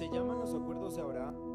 Se llaman los acuerdos de Abraham.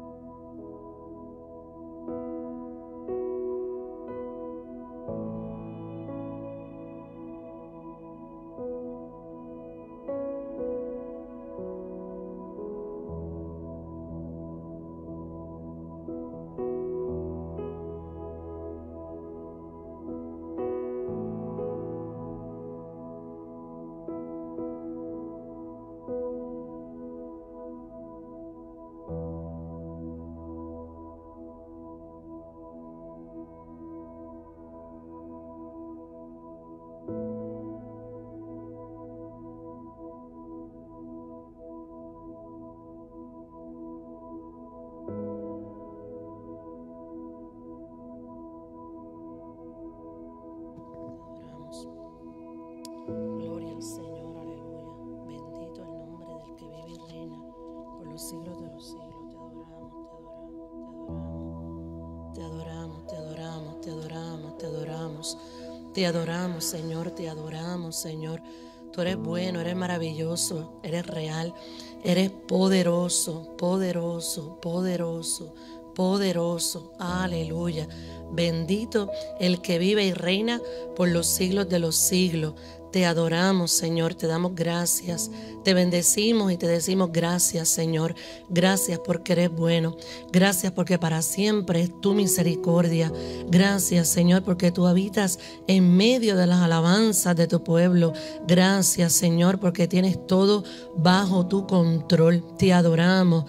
Gloria al Señor, aleluya. Bendito el nombre del que vive y reina por los siglos de los siglos. Te adoramos, te adoramos, te adoramos, te adoramos, te adoramos, te adoramos, Señor, te adoramos, Señor. Tú eres bueno, eres maravilloso, eres real, eres poderoso, poderoso, poderoso, poderoso. Aleluya. Bendito el que vive y reina por los siglos de los siglos. Te adoramos, Señor, te damos gracias, te bendecimos y te decimos gracias, Señor. Gracias porque eres bueno, gracias porque para siempre es tu misericordia. Gracias, Señor, porque tú habitas en medio de las alabanzas de tu pueblo. Gracias, Señor, porque tienes todo bajo tu control. Te adoramos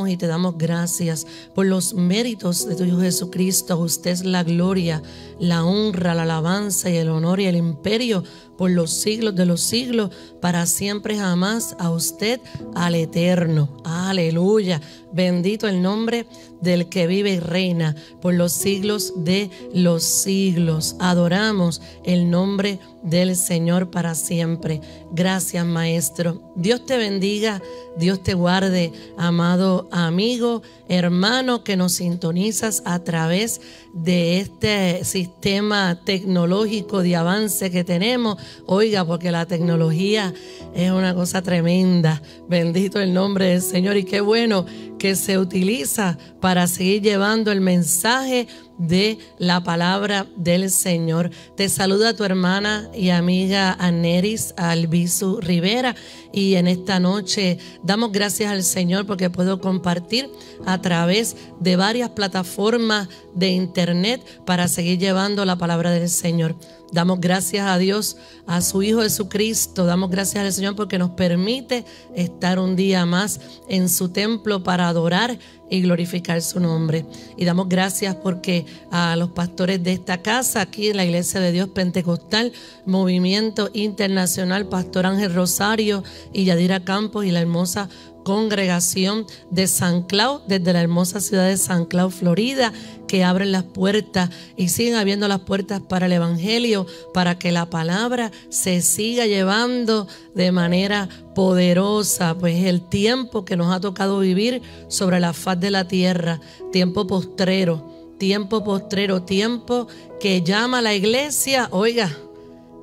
y te damos gracias por los méritos de tu Hijo Jesucristo. A usted es la gloria, la honra, la alabanza y el honor y el imperio por los siglos de los siglos, para siempre jamás. A usted, al eterno. Aleluya. Bendito el nombre del que vive y reina por los siglos de los siglos. Adoramos el nombre del Señor para siempre. Gracias, Maestro. Dios te bendiga, Dios te guarde, amado amigo, hermano que nos sintonizas a través de este sistema tecnológico de avance que tenemos. Oiga, porque la tecnología es una cosa tremenda. Bendito el nombre del Señor, y qué bueno que se utiliza para seguir llevando el mensaje de la palabra del Señor. Te saluda tu hermana y amiga Aneris Albizu Rivera, y en esta noche damos gracias al Señor porque puedo compartir a través de varias plataformas de internet para seguir llevando la palabra del Señor. Damos gracias a Dios, a su Hijo Jesucristo. Damos gracias al Señor porque nos permite estar un día más en su templo para adorar y glorificar su nombre. Y damos gracias porque a los pastores de esta casa, aquí en la Iglesia de Dios Pentecostal, Movimiento Internacional, Pastor Ángel Rosario y Yadira Campos, y la hermosa congregación de San Cloud, desde la hermosa ciudad de San Cloud, Florida, que abren las puertas y siguen abriendo las puertas para el Evangelio, para que la palabra se siga llevando de manera poderosa. Pues el tiempo que nos ha tocado vivir sobre la faz de la tierra, tiempo postrero, tiempo que llama a la iglesia, oiga,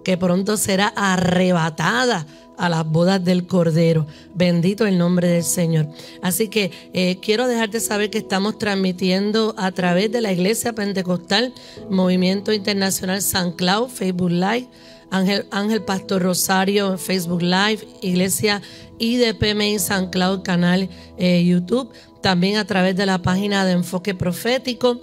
que pronto será arrebatada a las bodas del Cordero. Bendito el nombre del Señor. Así que quiero dejarte saber que estamos transmitiendo a través de la Iglesia Pentecostal Movimiento Internacional San Cloud, Facebook Live, Ángel Pastor Rosario, Facebook Live, Iglesia IDPMI San Cloud, canal YouTube, también a través de la página de Enfoque Profético.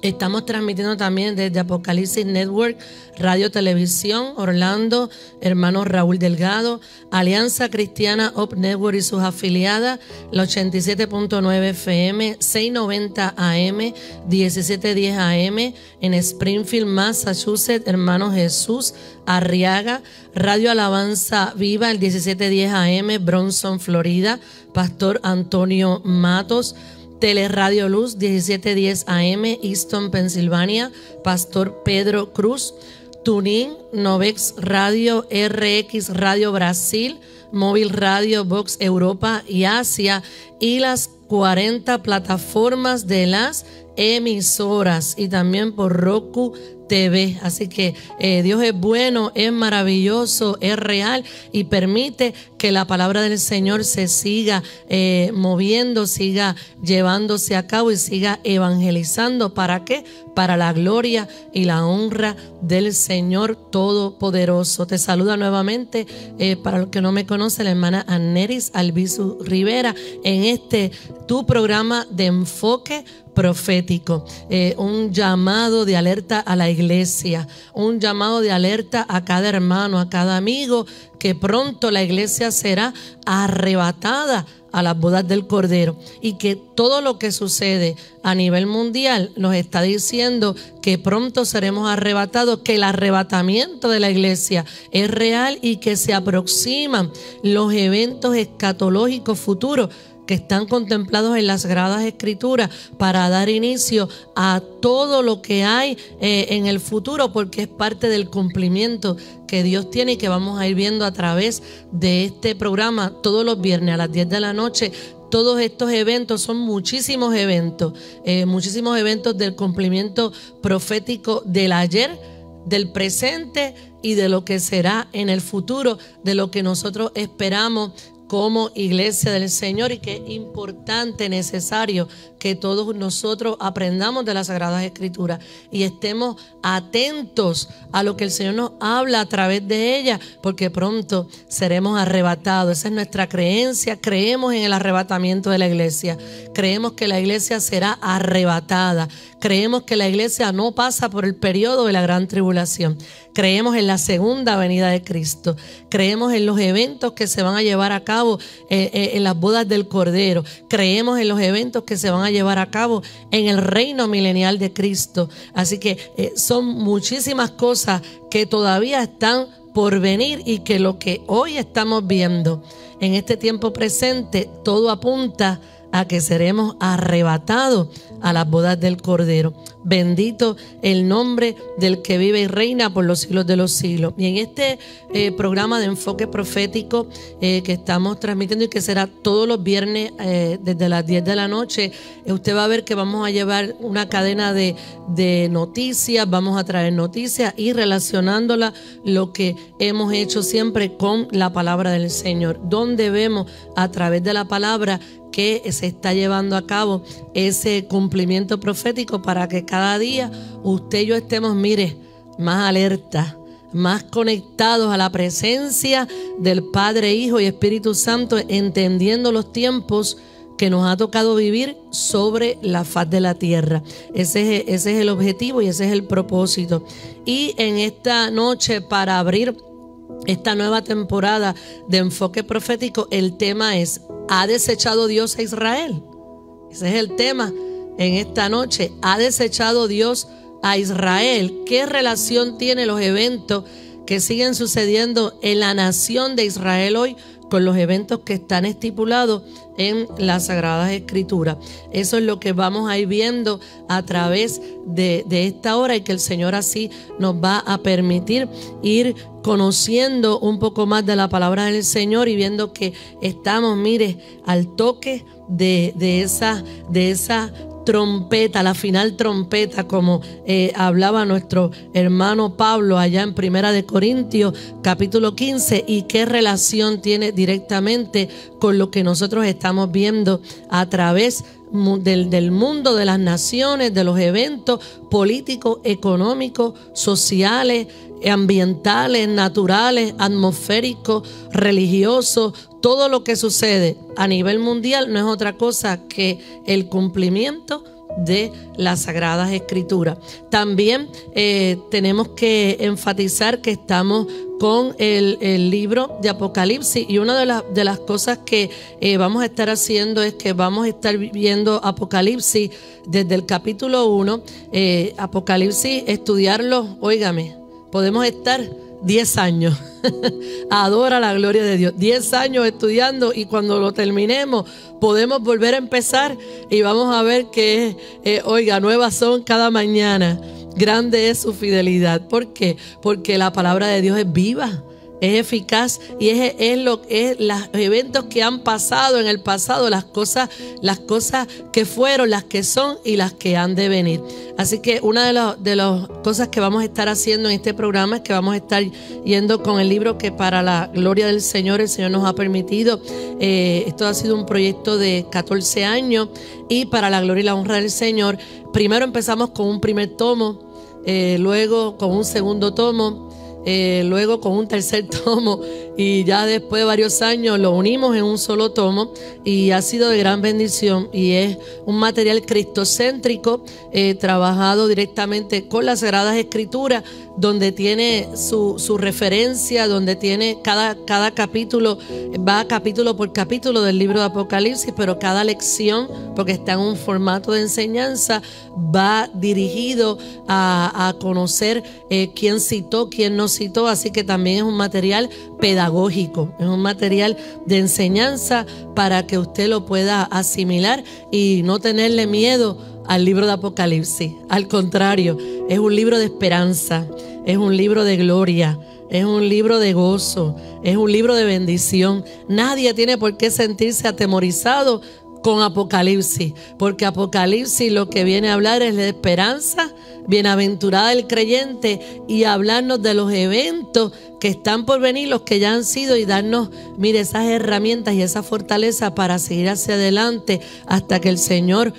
Estamos transmitiendo también desde Apocalipsis Network, Radio Televisión, Orlando, hermano Raúl Delgado, Alianza Cristiana Up Network y sus afiliadas, la 87.9 FM, 690 AM, 1710 AM, en Springfield, Massachusetts, hermano Jesús Arriaga, Radio Alabanza Viva, el 1710 AM, Bronson, Florida, Pastor Antonio Matos, Teleradio Luz 1710 AM, Easton, Pensilvania, Pastor Pedro Cruz, Tuning, Novex Radio, RX Radio Brasil, Móvil Radio Box Europa y Asia, y las 40 plataformas de las emisoras, y también por Roku te ve. Así que Dios es bueno, es maravilloso, es real y permite que la palabra del Señor se siga moviendo, siga llevándose a cabo y siga evangelizando. ¿Para qué? Para la gloria y la honra del Señor Todopoderoso. Te saluda nuevamente, para los que no me conocen, la hermana Anneris Albizu Rivera en tu programa de enfoque profético, un llamado de alerta a la iglesia, un llamado de alerta a cada hermano, a cada amigo, que pronto la iglesia será arrebatada a las bodas del Cordero, y que todo lo que sucede a nivel mundial nos está diciendo que pronto seremos arrebatados, que el arrebatamiento de la iglesia es real y que se aproximan los eventos escatológicos futuros que están contemplados en las Sagradas Escrituras para dar inicio a todo lo que hay en el futuro, porque es parte del cumplimiento que Dios tiene y que vamos a ir viendo a través de este programa todos los viernes a las 10 de la noche. Todos estos eventos son muchísimos eventos del cumplimiento profético del ayer, del presente y de lo que será en el futuro, de lo que nosotros esperamos como iglesia del Señor, y que es importante, necesario que todos nosotros aprendamos de las Sagradas Escrituras y estemos atentos a lo que el Señor nos habla a través de ellas, porque pronto seremos arrebatados. Esa es nuestra creencia. Creemos en el arrebatamiento de la iglesia. Creemos que la iglesia será arrebatada. Creemos que la iglesia no pasa por el periodo de la gran tribulación. Creemos en la segunda venida de Cristo. Creemos en los eventos que se van a llevar a cabo en las bodas del Cordero. Creemos en los eventos que se van a llevar a cabo en el reino milenial de Cristo. Así que son muchísimas cosas que todavía están por venir, y que lo que hoy estamos viendo en este tiempo presente, todo apunta a que seremos arrebatados a las bodas del Cordero. Bendito el nombre del que vive y reina por los siglos de los siglos. Y en este programa de enfoque profético que estamos transmitiendo y que será todos los viernes desde las 10 de la noche, usted va a ver que vamos a llevar una cadena de noticias, vamos a traer noticias y relacionándola lo que hemos hecho siempre con la palabra del Señor, donde vemos a través de la palabra que se está llevando a cabo ese cumplimiento profético, para que cada día usted y yo estemos, más alerta, más conectados a la presencia del Padre, Hijo y Espíritu Santo, entendiendo los tiempos que nos ha tocado vivir sobre la faz de la tierra. Ese es el objetivo y ese es el propósito. Y en esta noche, para abrir esta nueva temporada de enfoque profético, el tema es: ¿ha desechado Dios a Israel? Ese es el tema en esta noche. ¿Ha desechado Dios a Israel? ¿Qué relación tienen los eventos que siguen sucediendo en la nación de Israel hoy con los eventos que están estipulados en las Sagradas Escrituras? Eso es lo que vamos a ir viendo a través de esta hora, y que el Señor así nos va a permitir ir conociendo un poco más de la palabra del Señor y viendo que estamos, al toque de esa trompeta, la final trompeta, como hablaba nuestro hermano Pablo allá en Primera de Corintios capítulo 15, y qué relación tiene directamente con lo que nosotros estamos viendo a través del mundo, de las naciones, de los eventos políticos, económicos, sociales, ambientales, naturales, atmosféricos, religiosos. Todo lo que sucede a nivel mundial no es otra cosa que el cumplimiento de las Sagradas Escrituras. También tenemos que enfatizar que estamos con el libro de Apocalipsis, y una de las cosas que vamos a estar haciendo es que vamos a estar viendo Apocalipsis desde el capítulo 1. Apocalipsis, estudiarlo, óigame, podemos estar 10 años. Adora la gloria de Dios. 10 años estudiando, y cuando lo terminemos podemos volver a empezar y vamos a ver que nuevas son cada mañana. Grande es su fidelidad. ¿Por qué? Porque la palabra de Dios es viva, es eficaz y es los eventos que han pasado en el pasado, las cosas que fueron, las que son y las que han de venir. Así que una de las cosas que vamos a estar haciendo en este programa es que vamos a estar yendo con el libro que para la gloria del Señor, el Señor nos ha permitido. Esto ha sido un proyecto de 14 años y para la gloria y la honra del Señor, primero empezamos con un primer tomo, luego con un segundo tomo, luego con un tercer tomo y ya después de varios años lo unimos en un solo tomo y ha sido de gran bendición y es un material cristocéntrico trabajado directamente con las Sagradas Escrituras, donde tiene su referencia, donde tiene cada capítulo, va capítulo por capítulo del libro de Apocalipsis, pero cada lección, porque está en un formato de enseñanza, va dirigido a conocer quién citó, quién no citó, así que también es un material pedagógico, es un material de enseñanza para que usted lo pueda asimilar y no tenerle miedo al libro de Apocalipsis. Al contrario, es un libro de esperanza, es un libro de gloria, es un libro de gozo, es un libro de bendición. Nadie tiene por qué sentirse atemorizado con Apocalipsis, porque Apocalipsis lo que viene a hablar es de esperanza, bienaventurada el creyente, y hablarnos de los eventos que están por venir, los que ya han sido, y darnos, mire, esas herramientas y esa fortaleza para seguir hacia adelante hasta que el Señor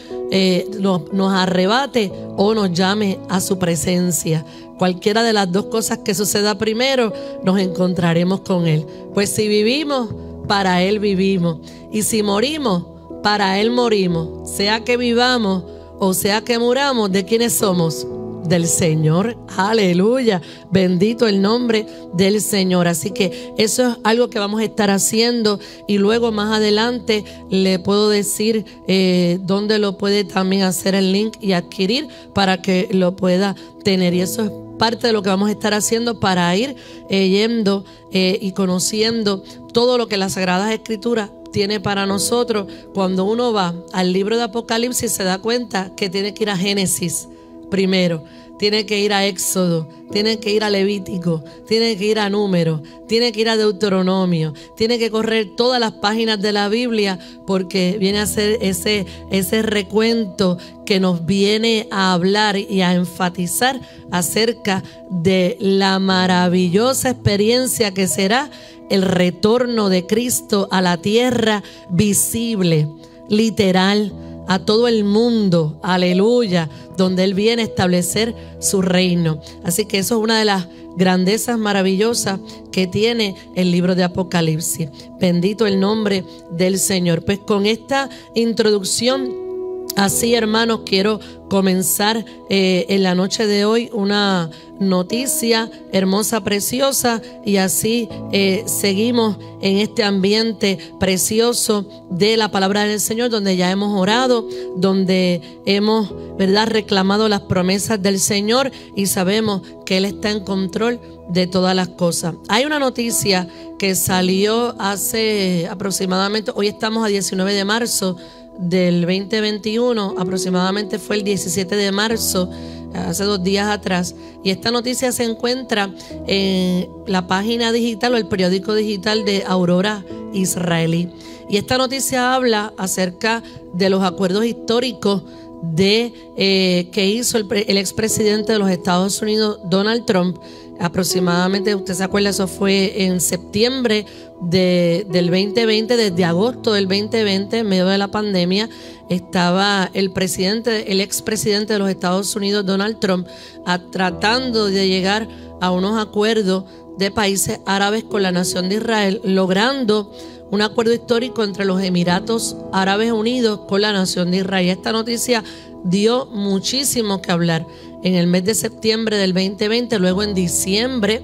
nos arrebate o nos llame a su presencia. Cualquiera de las dos cosas que suceda primero, nos encontraremos con Él. Pues si vivimos, para Él vivimos, y si morimos, para Él morimos. Sea que vivamos o sea que muramos, ¿de quiénes somos? Del Señor. Aleluya, bendito el nombre del Señor. Así que eso es algo que vamos a estar haciendo y luego más adelante le puedo decir dónde lo puede también hacer el link y adquirir para que lo pueda tener, y eso es parte de lo que vamos a estar haciendo para ir yendo y conociendo todo lo que las Sagradas Escrituras tiene para nosotros. Cuando uno va al libro de Apocalipsis se da cuenta que tiene que ir a Génesis primero, tiene que ir a Éxodo, tiene que ir a Levítico, tiene que ir a Números, tiene que ir a Deuteronomio, tiene que correr todas las páginas de la Biblia, porque viene a ser ese recuento que nos viene a hablar y a enfatizar acerca de la maravillosa experiencia que será el retorno de Cristo a la tierra visible, literal, a todo el mundo, aleluya, donde Él viene a establecer su reino. Así que eso es una de las grandezas maravillosas que tiene el libro de Apocalipsis. Bendito el nombre del Señor. Pues con esta introducción, así, hermanos, quiero comenzar en la noche de hoy una noticia hermosa, preciosa, y así seguimos en este ambiente precioso de la palabra del Señor, donde ya hemos orado, donde hemos, ¿verdad?, reclamado las promesas del Señor y sabemos que Él está en control de todas las cosas. Hay una noticia que salió hace aproximadamente, hoy estamos a 19 de marzo del 2021, aproximadamente fue el 17 de marzo, hace 2 días atrás, y esta noticia se encuentra en la página digital o el periódico digital de Aurora Israelí, y esta noticia habla acerca de los acuerdos históricos que hizo el expresidente de los Estados Unidos, Donald Trump. Aproximadamente, usted se acuerda, eso fue en septiembre del 2020, desde agosto del 2020, en medio de la pandemia, estaba el expresidente de los Estados Unidos, Donald Trump, tratando de llegar a unos acuerdos de países árabes con la nación de Israel, logrando un acuerdo histórico entre los Emiratos Árabes Unidos con la nación de Israel. Esta noticia dio muchísimo que hablar en el mes de septiembre del 2020, luego en diciembre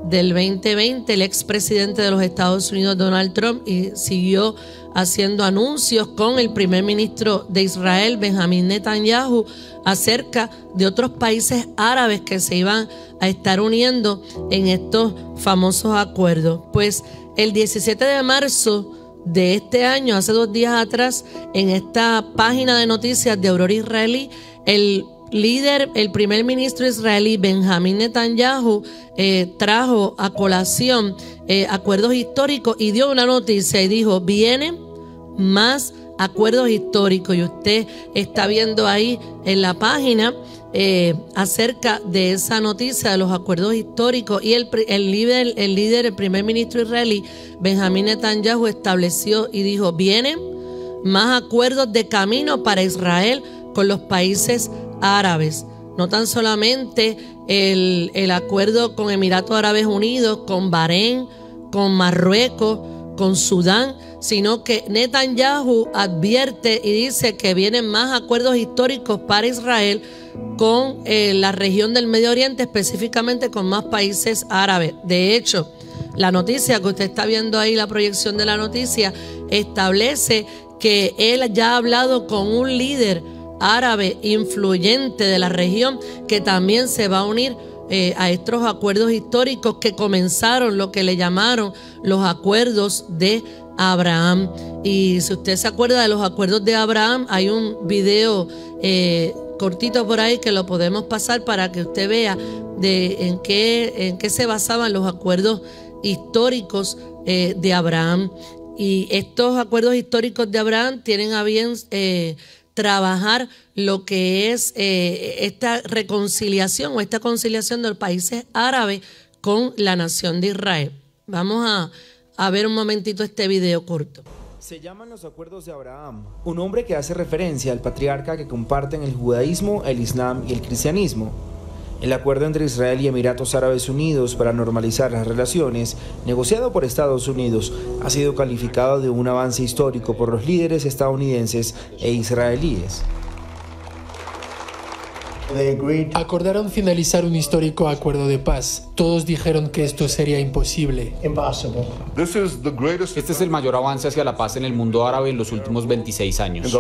del 2020 el expresidente de los Estados Unidos, Donald Trump, siguió haciendo anuncios con el primer ministro de Israel, Benjamín Netanyahu, acerca de otros países árabes que se iban a estar uniendo en estos famosos acuerdos. Pues el 17 de marzo de este año, hace 2 días atrás, en esta página de noticias de Aurora Israelí, el primer ministro israelí Benjamín Netanyahu trajo a colación acuerdos históricos y dio una noticia y dijo: vienen más acuerdos históricos. Y usted está viendo ahí en la página acerca de esa noticia de los acuerdos históricos, y el primer ministro israelí Benjamín Netanyahu estableció y dijo: vienen más acuerdos de camino para Israel con los países árabes. No tan solamente el acuerdo con Emiratos Árabes Unidos, con Bahrein, con Marruecos, con Sudán, sino que Netanyahu advierte y dice que vienen más acuerdos históricos para Israel con la región del Medio Oriente, específicamente con más países árabes. De hecho, la noticia que usted está viendo ahí, la proyección de la noticia, establece que él ya ha hablado con un líder árabe influyente de la región que también se va a unir a estos acuerdos históricos que comenzaron, lo que le llamaron los acuerdos de Abraham. Y si usted se acuerda de los acuerdos de Abraham, hay un video cortito por ahí que lo podemos pasar para que usted vea en qué se basaban los acuerdos históricos de Abraham. Y estos acuerdos históricos de Abraham tienen a bien trabajar lo que es esta reconciliación o esta conciliación de los países árabes con la nación de Israel. Vamos a ver un momentito este video corto. Se llaman los acuerdos de Abraham, un nombre que hace referencia al patriarca que comparten el judaísmo, el islam y el cristianismo. El acuerdo entre Israel y Emiratos Árabes Unidos para normalizar las relaciones, negociado por Estados Unidos, ha sido calificado de un avance histórico por los líderes estadounidenses e israelíes. Acordaron finalizar un histórico acuerdo de paz. Todos dijeron que esto sería imposible. Este es el mayor avance hacia la paz en el mundo árabe en los últimos 26 años.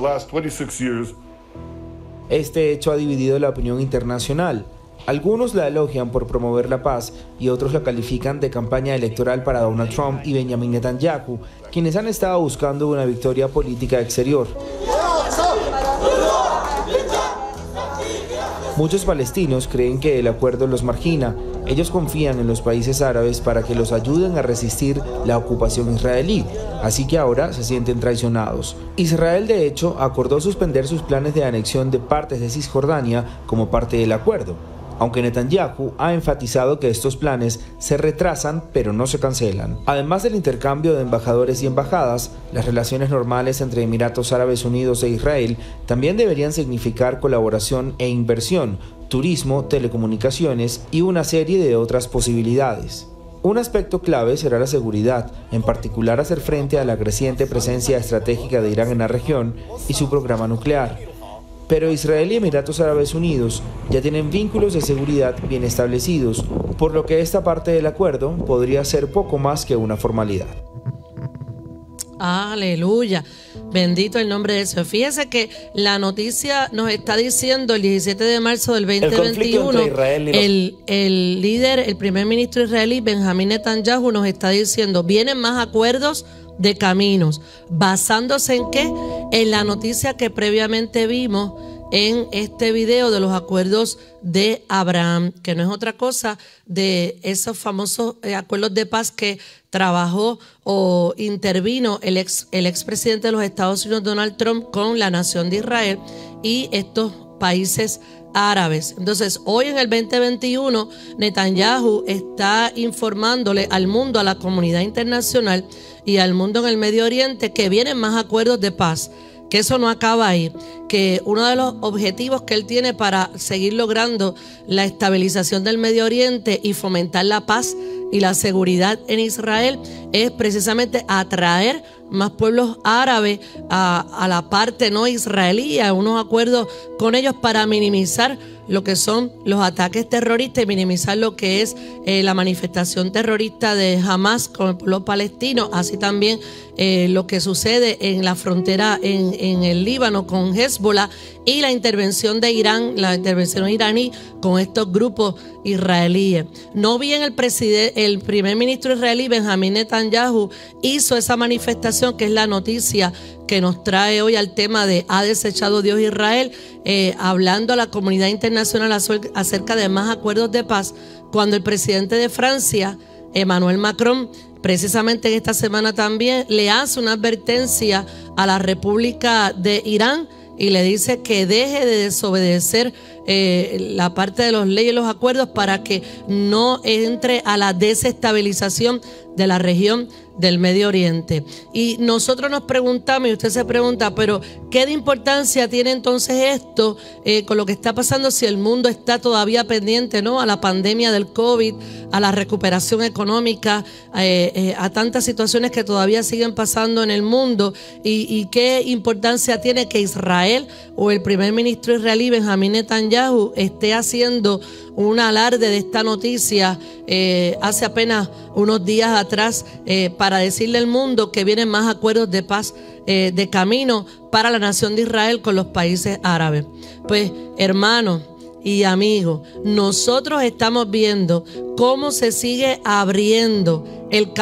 Este hecho ha dividido la opinión internacional. Algunos la elogian por promover la paz y otros la califican de campaña electoral para Donald Trump y Benjamin Netanyahu, quienes han estado buscando una victoria política exterior. Muchos palestinos creen que el acuerdo los margina. Ellos confían en los países árabes para que los ayuden a resistir la ocupación israelí, así que ahora se sienten traicionados. Israel, de hecho, acordó suspender sus planes de anexión de partes de Cisjordania como parte del acuerdo, aunque Netanyahu ha enfatizado que estos planes se retrasan pero no se cancelan. Además del intercambio de embajadores y embajadas, las relaciones normales entre Emiratos Árabes Unidos e Israel también deberían significar colaboración e inversión, turismo, telecomunicaciones y una serie de otras posibilidades. Un aspecto clave será la seguridad, en particular hacer frente a la creciente presencia estratégica de Irán en la región y su programa nuclear. Pero Israel y Emiratos Árabes Unidos ya tienen vínculos de seguridad bien establecidos, por lo que esta parte del acuerdo podría ser poco más que una formalidad. Aleluya, bendito el nombre de Dios. Fíjese que la noticia nos está diciendo el 17 de marzo del 2021, el líder, el primer ministro israelí Benjamín Netanyahu nos está diciendo: vienen más acuerdos de caminos, basándose en ¿qué? En la noticia que previamente vimos en este video de los acuerdos de Abraham, que no es otra cosa de esos famosos acuerdos de paz que trabajó o intervino el expresidente de los Estados Unidos, Donald Trump, con la nación de Israel y estos países árabes. Entonces, hoy en el 2021, Netanyahu está informándole al mundo, a la comunidad internacional y al mundo en el Medio Oriente que vienen más acuerdos de paz, que eso no acaba ahí, que uno de los objetivos que él tiene para seguir logrando la estabilización del Medio Oriente y fomentar la paz y la seguridad en Israel es precisamente atraer más pueblos árabes a la parte no israelí, a unos acuerdos con ellos para minimizar lo que son los ataques terroristas y minimizar lo que es la manifestación terrorista de Hamas con el pueblo palestino, así también lo que sucede en la frontera en el Líbano con Hezbollah y la intervención de Irán, la intervención iraní con estos grupos israelíes. No bien el primer ministro israelí Benjamín Netanyahu hizo esa manifestación, que es la noticia que nos trae hoy al tema de ¿ha desechado Dios Israel? Hablando a la comunidad internacional acerca de más acuerdos de paz, cuando el presidente de Francia, Emmanuel Macron, precisamente en esta semana también le hace una advertencia a la República de Irán y le dice que deje de desobedecer la parte de las leyes y los acuerdos para que no entre a la desestabilización de la región del Medio Oriente. Y nosotros nos preguntamos, y usted se pregunta, pero ¿qué de importancia tiene entonces esto con lo que está pasando si el mundo está todavía pendiente, ¿no?, a la pandemia del COVID, a la recuperación económica, a tantas situaciones que todavía siguen pasando en el mundo? ¿Y qué importancia tiene que Israel o el primer ministro israelí Benjamín Netanyahu esté haciendo un alarde de esta noticia hace apenas unos días atrás para decirle al mundo que vienen más acuerdos de paz de camino para la nación de Israel con los países árabes? Pues, hermanos y amigos, nosotros estamos viendo cómo se sigue abriendo el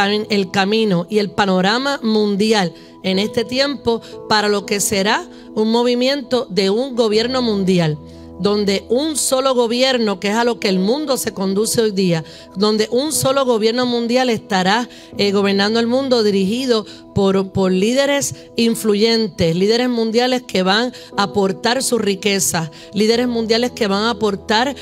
camino y el panorama mundial en este tiempo para lo que será un movimiento de un gobierno mundial, donde un solo gobierno, que es a lo que el mundo se conduce hoy día, donde un solo gobierno mundial estará gobernando el mundo, dirigido por líderes influyentes, líderes mundiales que van a aportar su riqueza, líderes mundiales que van a aportar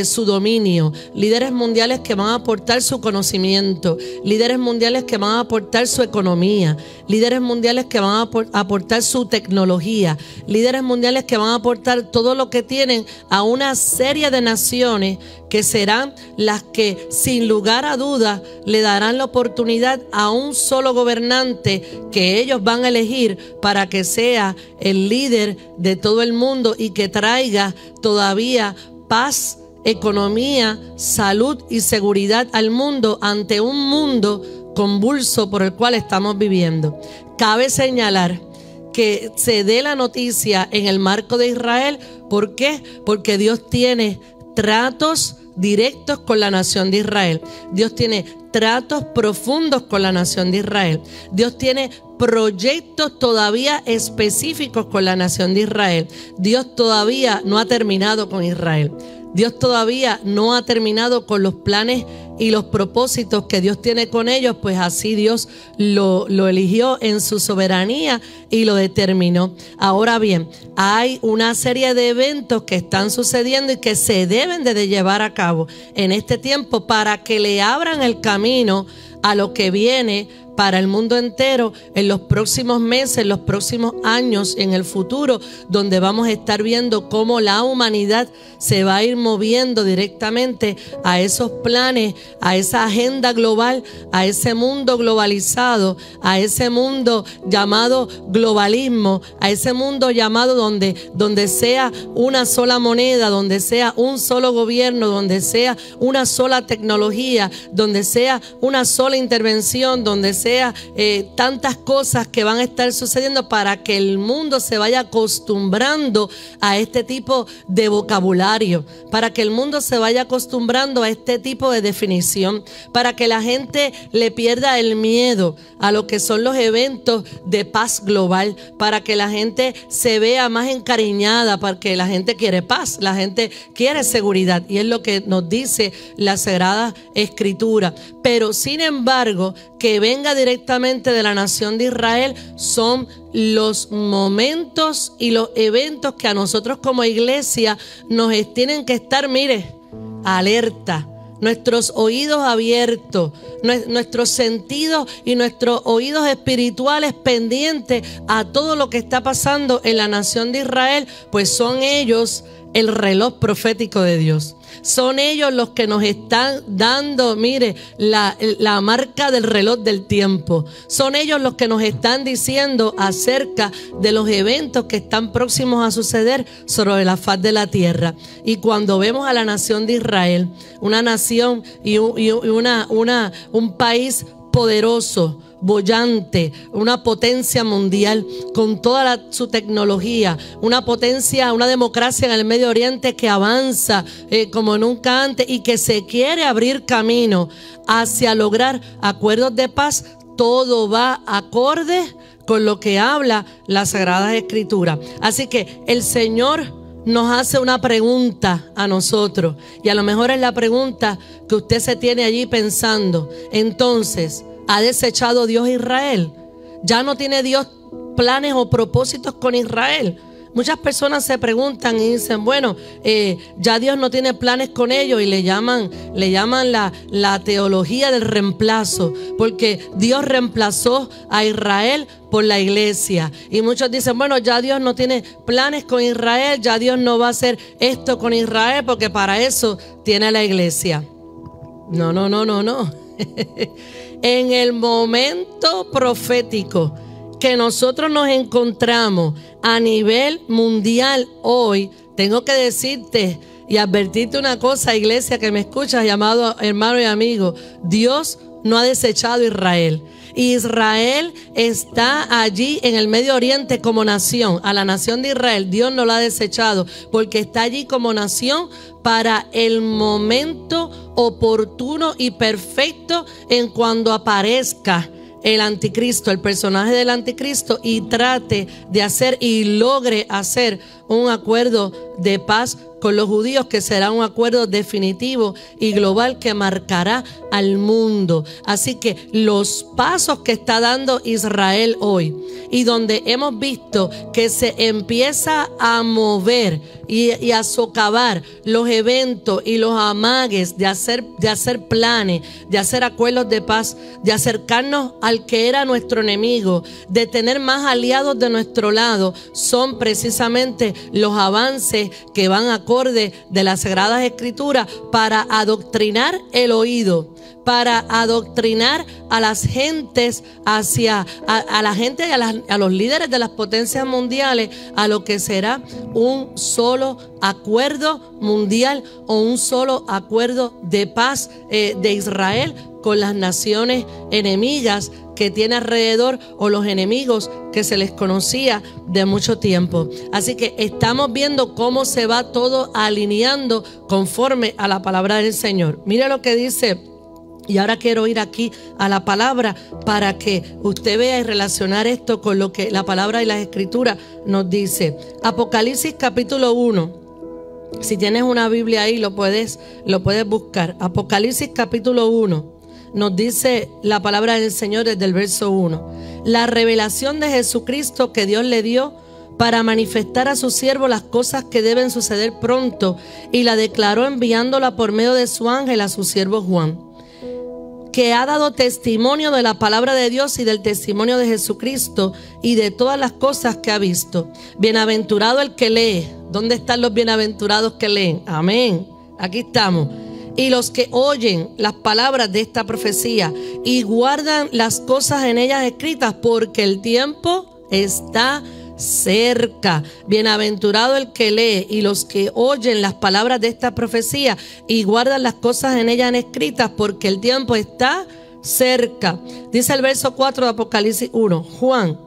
su dominio, líderes mundiales que van a aportar su conocimiento, líderes mundiales que van a aportar su economía, líderes mundiales que van a aportar su tecnología, líderes mundiales que van a aportar todo lo que tienen a una serie de naciones que serán las que sin lugar a dudas le darán la oportunidad a un solo gobernante que ellos van a elegir para que sea el líder de todo el mundo y que traiga todavía paz, economía, salud y seguridad al mundo ante un mundo convulso por el cual estamos viviendo. Cabe señalar que se dé la noticia en el marco de Israel. ¿Por qué? Porque Dios tiene tratos directos con la nación de Israel. Dios tiene tratos profundos con la nación de Israel. Dios tiene proyectos todavía específicos con la nación de Israel. Dios todavía no ha terminado con Israel. Dios todavía no ha terminado con los planes y los propósitos que Dios tiene con ellos, pues así Dios lo eligió en su soberanía y lo determinó. Ahora bien, hay una serie de eventos que están sucediendo y que se deben de llevar a cabo en este tiempo para que le abran el camino a lo que viene para el mundo entero en los próximos meses, en los próximos años, en el futuro, donde vamos a estar viendo cómo la humanidad se va a ir moviendo directamente a esos planes, a esa agenda global, a ese mundo globalizado, a ese mundo llamado globalismo, a ese mundo llamado donde sea una sola moneda, donde sea un solo gobierno, donde sea una sola tecnología, donde sea una sola intervención, donde sea tantas cosas que van a estar sucediendo para que el mundo se vaya acostumbrando a este tipo de vocabulario, para que el mundo se vaya acostumbrando a este tipo de definición, para que la gente le pierda el miedo a lo que son los eventos de paz global, para que la gente se vea más encariñada, porque la gente quiere paz, la gente quiere seguridad, y es lo que nos dice la Sagrada Escritura. Pero sin embargo, que venga directamente de la nación de Israel son los momentos y los eventos que a nosotros como iglesia nos tienen que estar, mire, alerta, nuestros oídos abiertos, nuestros sentidos y nuestros oídos espirituales pendientes a todo lo que está pasando en la nación de Israel, pues son ellos el reloj profético de Dios. Son ellos los que nos están dando, mire, la marca del reloj del tiempo. Son ellos los que nos están diciendo acerca de los eventos que están próximos a suceder sobre la faz de la tierra. Y cuando vemos a la nación de Israel, una nación y un país poderoso, boyante, una potencia mundial con toda su tecnología, una potencia, una democracia en el Medio Oriente que avanza como nunca antes y que se quiere abrir camino hacia lograr acuerdos de paz. Todo va acorde con lo que habla las Sagradas Escrituras. Así que el Señor nos hace una pregunta a nosotros, y a lo mejor es la pregunta que usted se tiene allí pensando. Entonces, ¿ha desechado Dios a Israel? ¿Ya no tiene Dios planes o propósitos con Israel? Muchas personas se preguntan y dicen, bueno, ya Dios no tiene planes con ellos, y le llaman la teología del reemplazo, porque Dios reemplazó a Israel por la iglesia. Y muchos dicen, bueno, ya Dios no tiene planes con Israel, ya Dios no va a hacer esto con Israel, porque para eso tiene la iglesia. No. En el momento profético que nosotros nos encontramos a nivel mundial hoy, tengo que decirte y advertirte una cosa, iglesia que me escuchas, llamado hermano y amigo: Dios no ha desechado a Israel. Israel está allí en el Medio Oriente como nación. A la nación de Israel Dios no la ha desechado, porque está allí como nación para el momento oportuno y perfecto en cuando aparezca el anticristo, el personaje del anticristo, y trate de hacer y logre hacer un acuerdo de paz con los judíos, que será un acuerdo definitivo y global que marcará al mundo. Así que los pasos que está dando Israel hoy, y donde hemos visto que se empieza a mover y a socavar los eventos y los amagues de hacer planes, de hacer acuerdos de paz, de acercarnos al que era nuestro enemigo, de tener más aliados de nuestro lado, son precisamente los avances que van acorde de las Sagradas Escrituras para adoctrinar el oído, para adoctrinar a las gentes a la gente y a los líderes de las potencias mundiales a lo que será un solo acuerdo mundial o un solo acuerdo de paz de Israel con las naciones enemigas que tiene alrededor, o los enemigos que se les conocía de mucho tiempo. Así que estamos viendo cómo se va todo alineando conforme a la palabra del Señor. Mira lo que dice. Y ahora quiero ir aquí a la palabra para que usted vea y relacionar esto con lo que la palabra y las escrituras nos dice. Apocalipsis capítulo 1. Si tienes una Biblia ahí, lo puedes buscar. Apocalipsis capítulo 1. Nos dice la palabra del Señor desde el verso 1. La revelación de Jesucristo que Dios le dio para manifestar a su siervo las cosas que deben suceder pronto, y la declaró enviándola por medio de su ángel a su siervo Juan, que ha dado testimonio de la palabra de Dios y del testimonio de Jesucristo y de todas las cosas que ha visto. Bienaventurado el que lee. ¿Dónde están los bienaventurados que leen? Amén. Aquí estamos. Y los que oyen las palabras de esta profecía y guardan las cosas en ellas escritas, porque el tiempo está cerca. Bienaventurado el que lee y los que oyen las palabras de esta profecía y guardan las cosas en ellas escritas, porque el tiempo está cerca. Dice el verso 4 de Apocalipsis 1. Juan,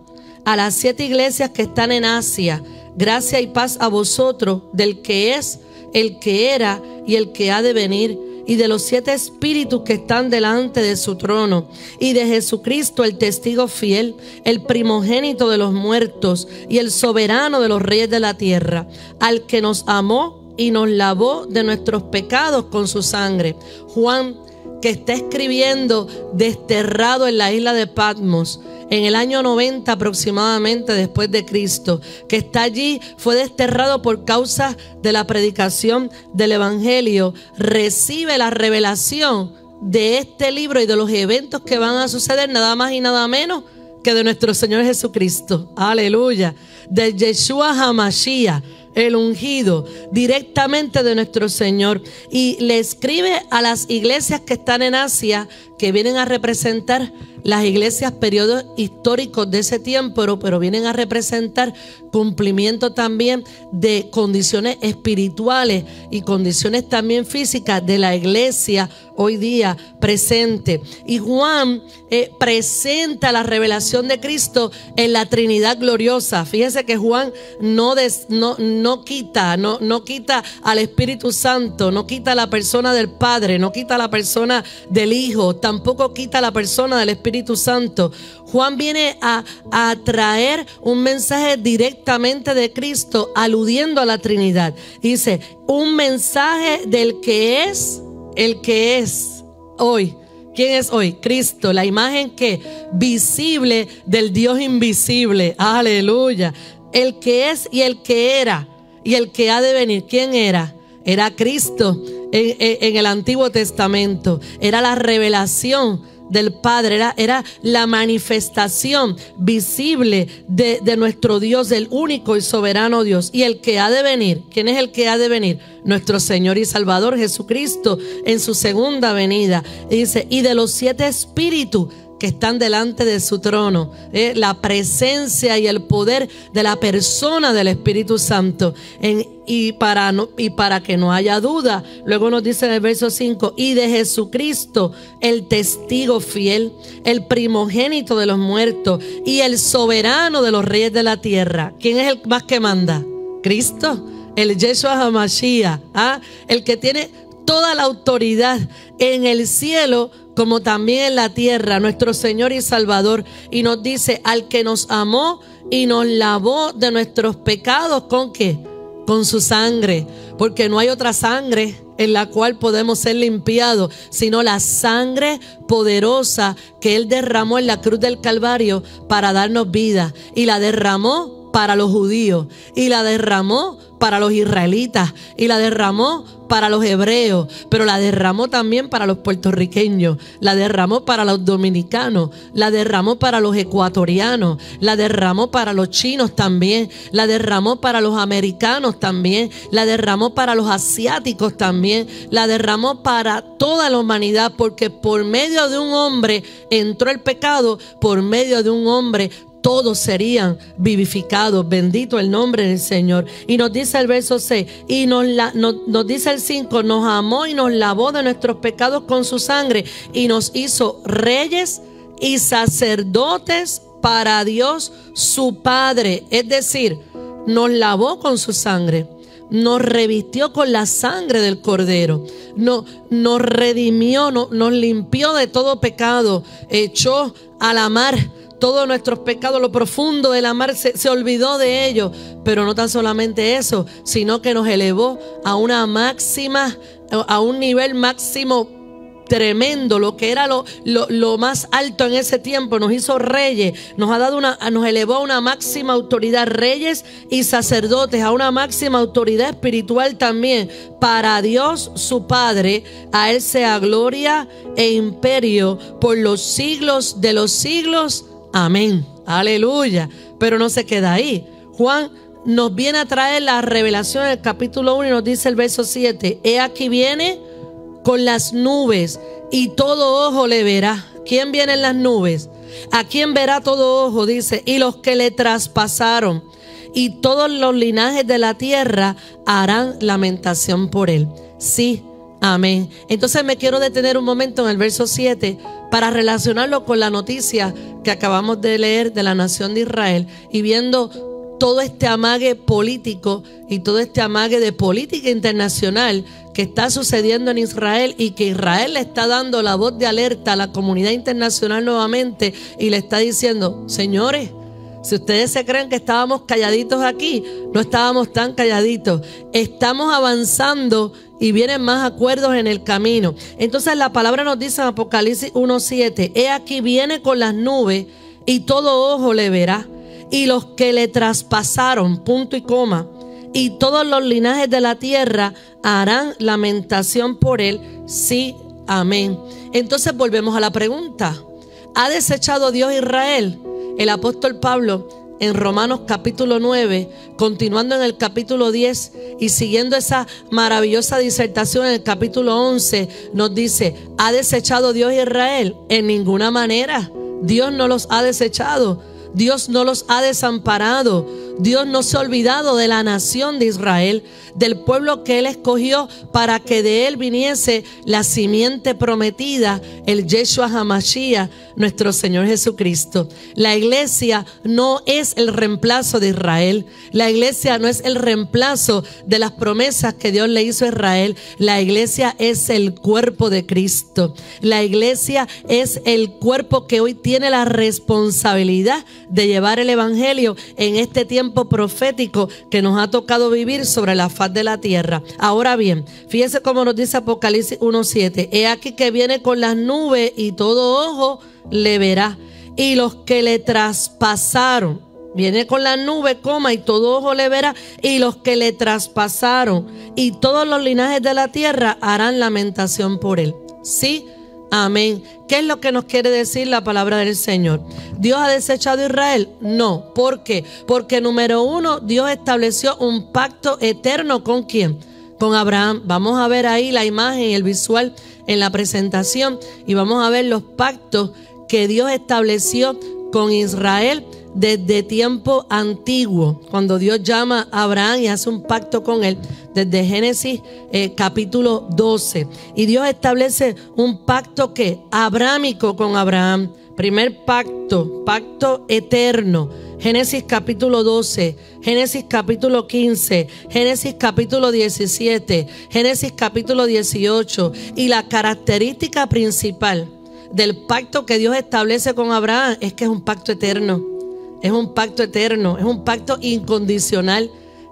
a las 7 iglesias que están en Asia, gracia y paz a vosotros, del que es, el que era y el que ha de venir, y de los 7 espíritus que están delante de su trono, y de Jesucristo el testigo fiel, el primogénito de los muertos y el soberano de los reyes de la tierra, al que nos amó y nos lavó de nuestros pecados con su sangre. Juan, que está escribiendo desterrado en la isla de Patmos en el año 90 aproximadamente después de Cristo, que está allí, fue desterrado por causa de la predicación del evangelio, recibe la revelación de este libro y de los eventos que van a suceder, nada más y nada menos que de nuestro Señor Jesucristo. Aleluya. De Yeshua HaMashiach, el ungido, directamente de nuestro Señor. Y le escribe a las iglesias que están en Asia, que vienen a representar las iglesias, periodos históricos de ese tiempo, pero vienen a representar cumplimiento también de condiciones espirituales y condiciones también físicas de la iglesia hoy día presente. Y Juan presenta la revelación de Cristo en la Trinidad gloriosa. Fíjense que Juan no quita al Espíritu Santo, no quita la persona del Padre, no quita la persona del Hijo, tampoco quita la persona del Espíritu Santo. Juan viene a traer un mensaje directamente de Cristo, aludiendo a la Trinidad. Dice, un mensaje del que es el que es hoy. ¿Quién es hoy? Cristo, la imagen que visible del Dios invisible. Aleluya. El que es y el que era y el que ha de venir. ¿Quién era? Era Cristo en el Antiguo Testamento. Era la revelación del Padre, era la manifestación visible de nuestro Dios, del único y soberano Dios. Y el que ha de venir, ¿quién es el que ha de venir? Nuestro Señor y Salvador Jesucristo en su segunda venida. Y dice, y de los 7 espíritus que están delante de su trono, la presencia y el poder de la persona del Espíritu Santo. Y para que no haya duda, luego nos dice en el verso 5, y de Jesucristo, el testigo fiel, el primogénito de los muertos y el soberano de los reyes de la tierra. ¿Quién es el más que manda? Cristo, el Yeshua HaMashiach, el que tiene toda la autoridad en el cielo como también en la tierra, nuestro Señor y Salvador. Y nos dice, al que nos amó y nos lavó de nuestros pecados, ¿con qué? Con su sangre, porque no hay otra sangre en la cual podemos ser limpiados, sino la sangre poderosa que Él derramó en la cruz del Calvario para darnos vida. Y la derramó para los judíos, y la derramó para los israelitas, y la derramó para los hebreos, pero la derramó también para los puertorriqueños, la derramó para los dominicanos, la derramó para los ecuatorianos, la derramó para los chinos también, la derramó para los americanos también, la derramó para los asiáticos también, la derramó para toda la humanidad, porque por medio de un hombre entró el pecado, por medio de un hombre todos serían vivificados. Bendito el nombre del Señor. Y nos dice el verso 6, y nos dice el 5, nos amó y nos lavó de nuestros pecados con su sangre y nos hizo reyes y sacerdotes para Dios su Padre. Es decir, nos lavó con su sangre, nos revistió con la sangre del Cordero, nos redimió, nos limpió de todo pecado, echó a la mar todos nuestros pecados, lo profundo de la mar se olvidó de ellos. Pero no tan solamente eso, sino que nos elevó a una máxima, a un nivel máximo tremendo, lo que era lo más alto en ese tiempo. Nos hizo reyes, nos elevó a una máxima autoridad, reyes y sacerdotes, a una máxima autoridad espiritual también, para Dios su Padre. A Él sea gloria e imperio por los siglos de los siglos. Amén. Aleluya. Pero no se queda ahí. Juan nos viene a traer la revelación en el capítulo 1 y nos dice el verso 7. He aquí viene con las nubes y todo ojo le verá. ¿Quién viene en las nubes? ¿A quién verá todo ojo? Dice, y los que le traspasaron y todos los linajes de la tierra harán lamentación por él. Sí, amén. Entonces me quiero detener un momento en el verso 7 para relacionarlo con la noticia que acabamos de leer de la nación de Israel, y viendo todo este amague político y todo este amague de política internacional que está sucediendo en Israel, y que Israel le está dando la voz de alerta a la comunidad internacional nuevamente y le está diciendo, señores, si ustedes se creen que estábamos calladitos aquí, no estábamos tan calladitos. Estamos avanzando y vienen más acuerdos en el camino. Entonces la palabra nos dice en Apocalipsis 1:7, he aquí viene con las nubes y todo ojo le verá, y los que le traspasaron, punto y coma, y todos los linajes de la tierra harán lamentación por él. Sí, amén. Entonces volvemos a la pregunta, ¿ha desechado Dios a Israel? El apóstol Pablo en Romanos capítulo 9, continuando en el capítulo 10 y siguiendo esa maravillosa disertación en el capítulo 11, nos dice, ¿ha desechado Dios a Israel? En ninguna manera. Dios no los ha desechado. Dios no los ha desamparado. Dios no se ha olvidado de la nación de Israel, del pueblo que Él escogió para que de Él viniese la simiente prometida, el Yeshua HaMashiach, nuestro Señor Jesucristo. La iglesia no es el reemplazo de Israel. La iglesia no es el reemplazo de las promesas que Dios le hizo a Israel. La iglesia es el cuerpo de Cristo. La iglesia es el cuerpo que hoy tiene la responsabilidad de llevar el evangelio en este tiempo profético que nos ha tocado vivir sobre la faz de la tierra. Ahora bien, fíjese cómo nos dice Apocalipsis 1:7. He aquí que viene con las nubes y todo ojo le verá, y los que le traspasaron, viene con la nube, y todo ojo le verá, y los que le traspasaron y todos los linajes de la tierra harán lamentación por él. Sí, amén. ¿Qué es lo que nos quiere decir la palabra del Señor? ¿Dios ha desechado a Israel? No. ¿Por qué? Porque número uno, Dios estableció un pacto eterno. ¿Con quién? Con Abraham. Vamos a ver ahí la imagen, el visual en la presentación, y vamos a ver los pactos que Dios estableció con Israel desde tiempo antiguo, cuando Dios llama a Abraham y hace un pacto con él, desde Génesis capítulo 12. Y Dios establece un pacto que abrámico con Abraham. Primer pacto, pacto eterno. Génesis capítulo 12, Génesis capítulo 15, Génesis capítulo 17, Génesis capítulo 18. Y la característica principal del pacto que Dios establece con Abraham es que es un pacto eterno. Es un pacto eterno, es un pacto incondicional.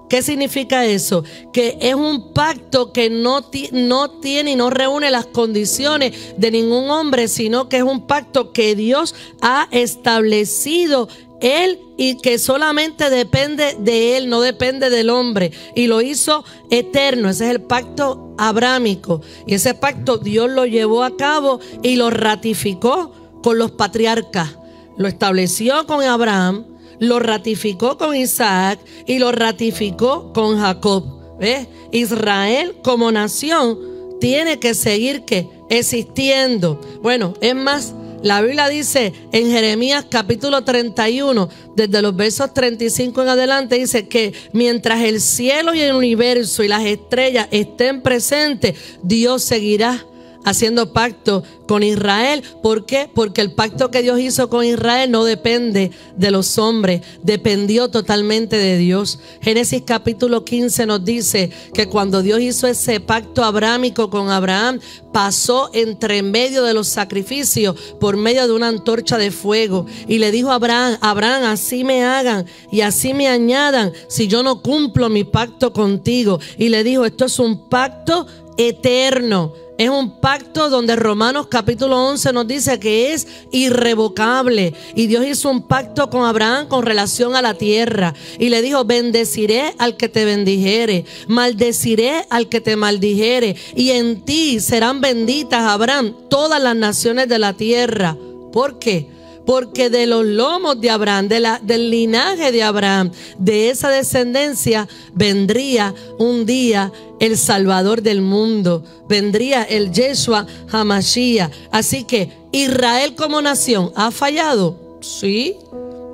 ¿Qué significa eso? Que es un pacto que no tiene y no reúne las condiciones de ningún hombre, sino que es un pacto que Dios ha establecido Él y que solamente depende de Él, no depende del hombre. Y lo hizo eterno. Ese es el pacto abrámico. Y ese pacto Dios lo llevó a cabo y lo ratificó con los patriarcas. Lo estableció con Abraham, lo ratificó con Isaac y lo ratificó con Jacob. ¿Ves? Israel como nación tiene que seguir existiendo. Bueno, es más, la Biblia dice en Jeremías capítulo 31, desde los versos 35 en adelante, dice que mientras el cielo y el universo y las estrellas estén presentes, Dios seguirá haciendo pacto con Israel. ¿Por qué? Porque el pacto que Dios hizo con Israel no depende de los hombres, dependió totalmente de Dios. Génesis capítulo 15 nos dice que cuando Dios hizo ese pacto abrámico con Abraham, pasó entre medio de los sacrificios por medio de una antorcha de fuego y le dijo a Abraham: Abraham, así me hagan y así me añadan si yo no cumplo mi pacto contigo. Y le dijo: esto es un pacto eterno. Es un pacto donde Romanos capítulo 11 nos dice que es irrevocable. Y Dios hizo un pacto con Abraham con relación a la tierra. Y le dijo: bendeciré al que te bendijere, maldeciré al que te maldijere. Y en ti serán benditas, Abraham, todas las naciones de la tierra. ¿Por qué? Porque de los lomos de Abraham, del linaje de Abraham, de esa descendencia, vendría un día el Salvador del mundo. Vendría el Yeshua HaMashiach. Así que Israel como nación ha fallado. Sí.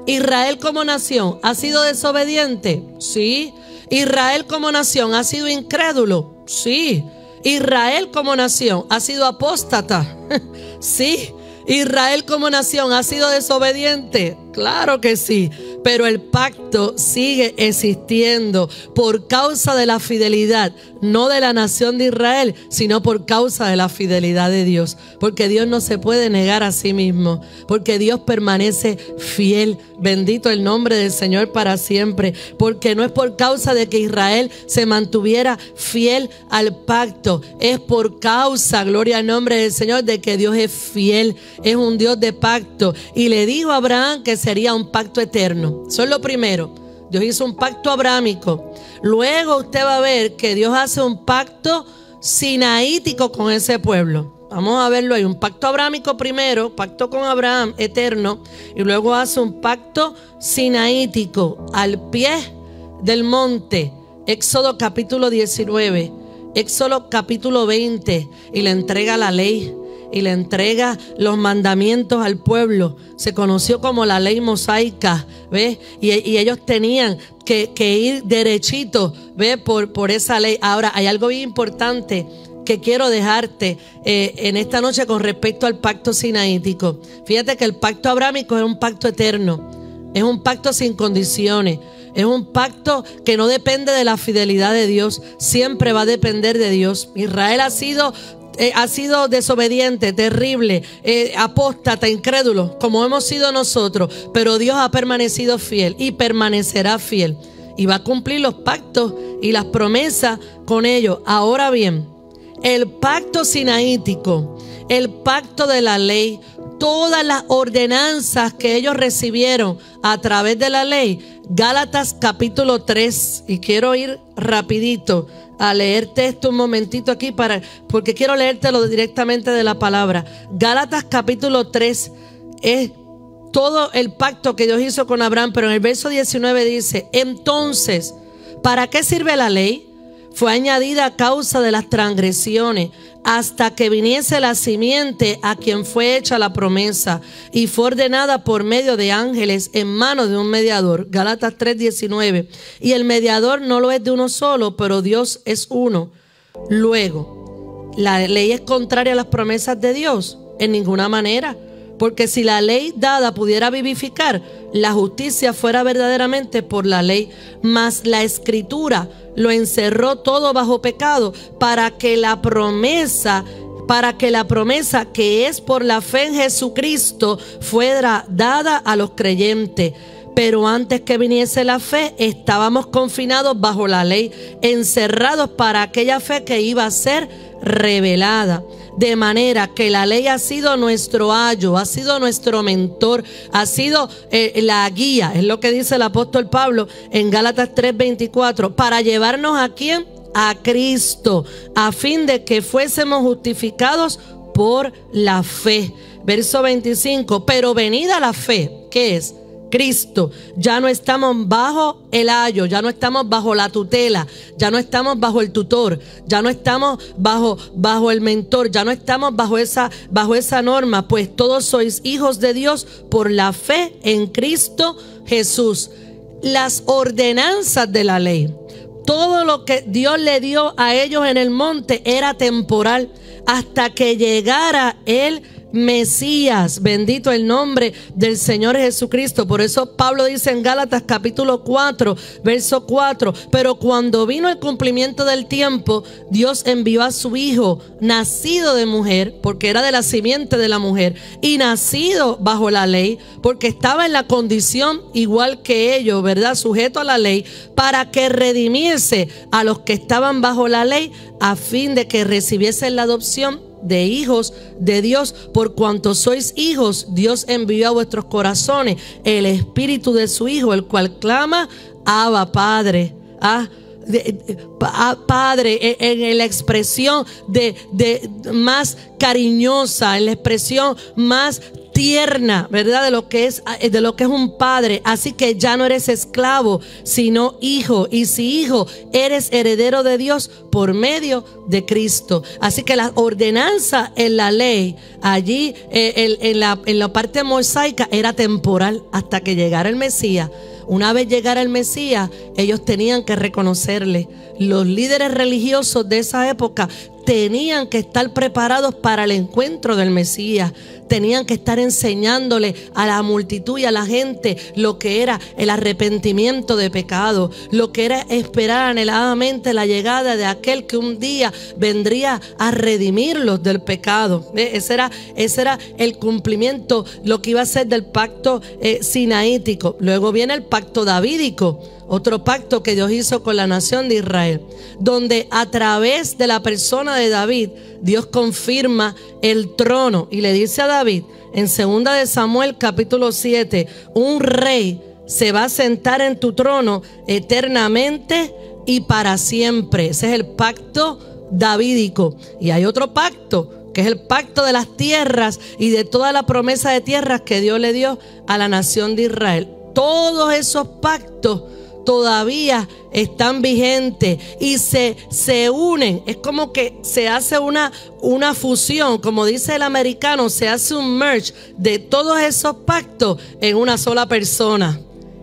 Israel como nación ha sido desobediente. Sí. Israel como nación ha sido incrédulo. Sí. Israel como nación ha sido apóstata. Sí. Israel como nación ha sido desobediente. Claro que sí, pero el pacto sigue existiendo por causa de la fidelidad, no de la nación de Israel, sino por causa de la fidelidad de Dios. Porque Dios no se puede negar a sí mismo, porque Dios permanece fiel. Bendito el nombre del Señor para siempre. Porque no es por causa de que Israel se mantuviera fiel al pacto, es por causa, gloria al nombre del Señor, de que Dios es fiel, es un Dios de pacto. Y le dijo a Abraham que sería un pacto eterno. Eso es lo primero. Dios hizo un pacto abrámico. Luego usted va a ver que Dios hace un pacto sinaítico con ese pueblo. Vamos a verlo ahí. Un pacto abrámico primero, pacto con Abraham eterno, y luego hace un pacto sinaítico al pie del monte. Éxodo capítulo 19, Éxodo capítulo 20, y le entrega la ley. y le entrega los mandamientos al pueblo. Se conoció como la ley mosaica, ¿ves? Y ellos tenían que ir derechito, ¿ves? Por esa ley. Ahora, hay algo bien importante que quiero dejarte en esta noche con respecto al pacto sinaítico. Fíjate que el pacto abrámico es un pacto eterno, es un pacto sin condiciones, es un pacto que no depende de la fidelidad de Dios, siempre va a depender de Dios. Israel ha sido desobediente, terrible, apóstata, incrédulo, como hemos sido nosotros, pero Dios ha permanecido fiel y permanecerá fiel y va a cumplir los pactos y las promesas con ellos. Ahora bien, el pacto sinaítico, el pacto de la ley, todas las ordenanzas que ellos recibieron a través de la ley. Gálatas capítulo 3, y quiero ir rapidito a leerte esto un momentito aquí porque quiero leértelo directamente de la palabra. Gálatas capítulo 3 es todo el pacto que Dios hizo con Abraham, pero en el verso 19 dice: entonces, ¿para qué sirve la ley? Fue añadida a causa de las transgresiones, hasta que viniese la simiente a quien fue hecha la promesa, y fue ordenada por medio de ángeles en manos de un mediador. Gálatas 3:19. Y el mediador no lo es de uno solo, pero Dios es uno. Luego, ¿la ley es contraria a las promesas de Dios? En ninguna manera. Porque si la ley dada pudiera vivificar, la justicia fuera verdaderamente por la ley. Mas la Escritura lo encerró todo bajo pecado, para que la promesa que es por la fe en Jesucristo fuera dada a los creyentes. Pero antes que viniese la fe, estábamos confinados bajo la ley, encerrados para aquella fe que iba a ser revelada. De manera que la ley ha sido nuestro ayo, ha sido nuestro mentor, ha sido la guía, es lo que dice el apóstol Pablo en Gálatas 3:24, para llevarnos ¿a quién? A Cristo, a fin de que fuésemos justificados por la fe. Verso 25, pero venida la fe, ¿qué es? Cristo, ya no estamos bajo el ayo, ya no estamos bajo la tutela, ya no estamos bajo el tutor, ya no estamos bajo el mentor, ya no estamos bajo esa norma, pues todos sois hijos de Dios por la fe en Cristo Jesús. Las ordenanzas de la ley, todo lo que Dios le dio a ellos en el monte era temporal hasta que llegara el Mesías. Bendito el nombre del Señor Jesucristo. Por eso Pablo dice en Gálatas capítulo 4 verso 4: pero cuando vino el cumplimiento del tiempo, Dios envió a su Hijo, nacido de mujer, porque era de la simiente de la mujer, y nacido bajo la ley, porque estaba en la condición igual que ellos, ¿verdad? Sujeto a la ley, para que redimiese a los que estaban bajo la ley, a fin de que recibiesen la adopción de hijos de Dios. Por cuanto sois hijos, Dios envió a vuestros corazones el espíritu de su Hijo, el cual clama: Abba, Padre. Padre, en la expresión de más cariñosa, en la expresión más tierna, ¿verdad? De lo que es un padre. Así que ya no eres esclavo, sino hijo, y si hijo, eres heredero de Dios por medio de Cristo. Así que la ordenanza en la ley, allí en la parte mosaica, era temporal hasta que llegara el Mesías. Una vez llegara el Mesías, ellos tenían que reconocerle. Los líderes religiosos de esa época tenían que estar preparados para el encuentro del Mesías. Tenían que estar enseñándole a la multitud y a la gente lo que era el arrepentimiento de pecado, lo que era esperar anheladamente la llegada de aquel que un día vendría a redimirlos del pecado. Ese era el cumplimiento, lo que iba a ser del pacto sinaítico. Luego viene el pacto davídico, otro pacto que Dios hizo con la nación de Israel, donde a través de la persona de David, Dios confirma el trono y le dice a David en 2 de Samuel capítulo 7: un rey se va a sentar en tu trono eternamente y para siempre. Ese es el pacto davídico. Y hay otro pacto, que es el pacto de las tierras y de toda la promesa de tierras que Dios le dio a la nación de Israel. Todos esos pactos todavía están vigentes y se unen. Es como que se hace una fusión, como dice el americano, se hace un merge de todos esos pactos en una sola persona.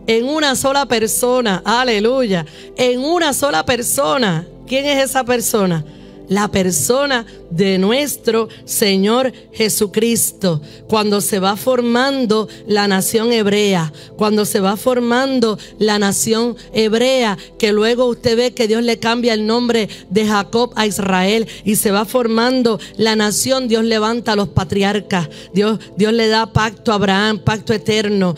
En una sola persona, aleluya, en una sola persona. ¿Quién es esa persona? La persona de nuestro Señor Jesucristo. Cuando se va formando la nación hebrea, cuando se va formando la nación hebrea, que luego usted ve que Dios le cambia el nombre de Jacob a Israel y se va formando la nación, Dios levanta a los patriarcas, Dios le da pacto a Abraham, pacto eterno,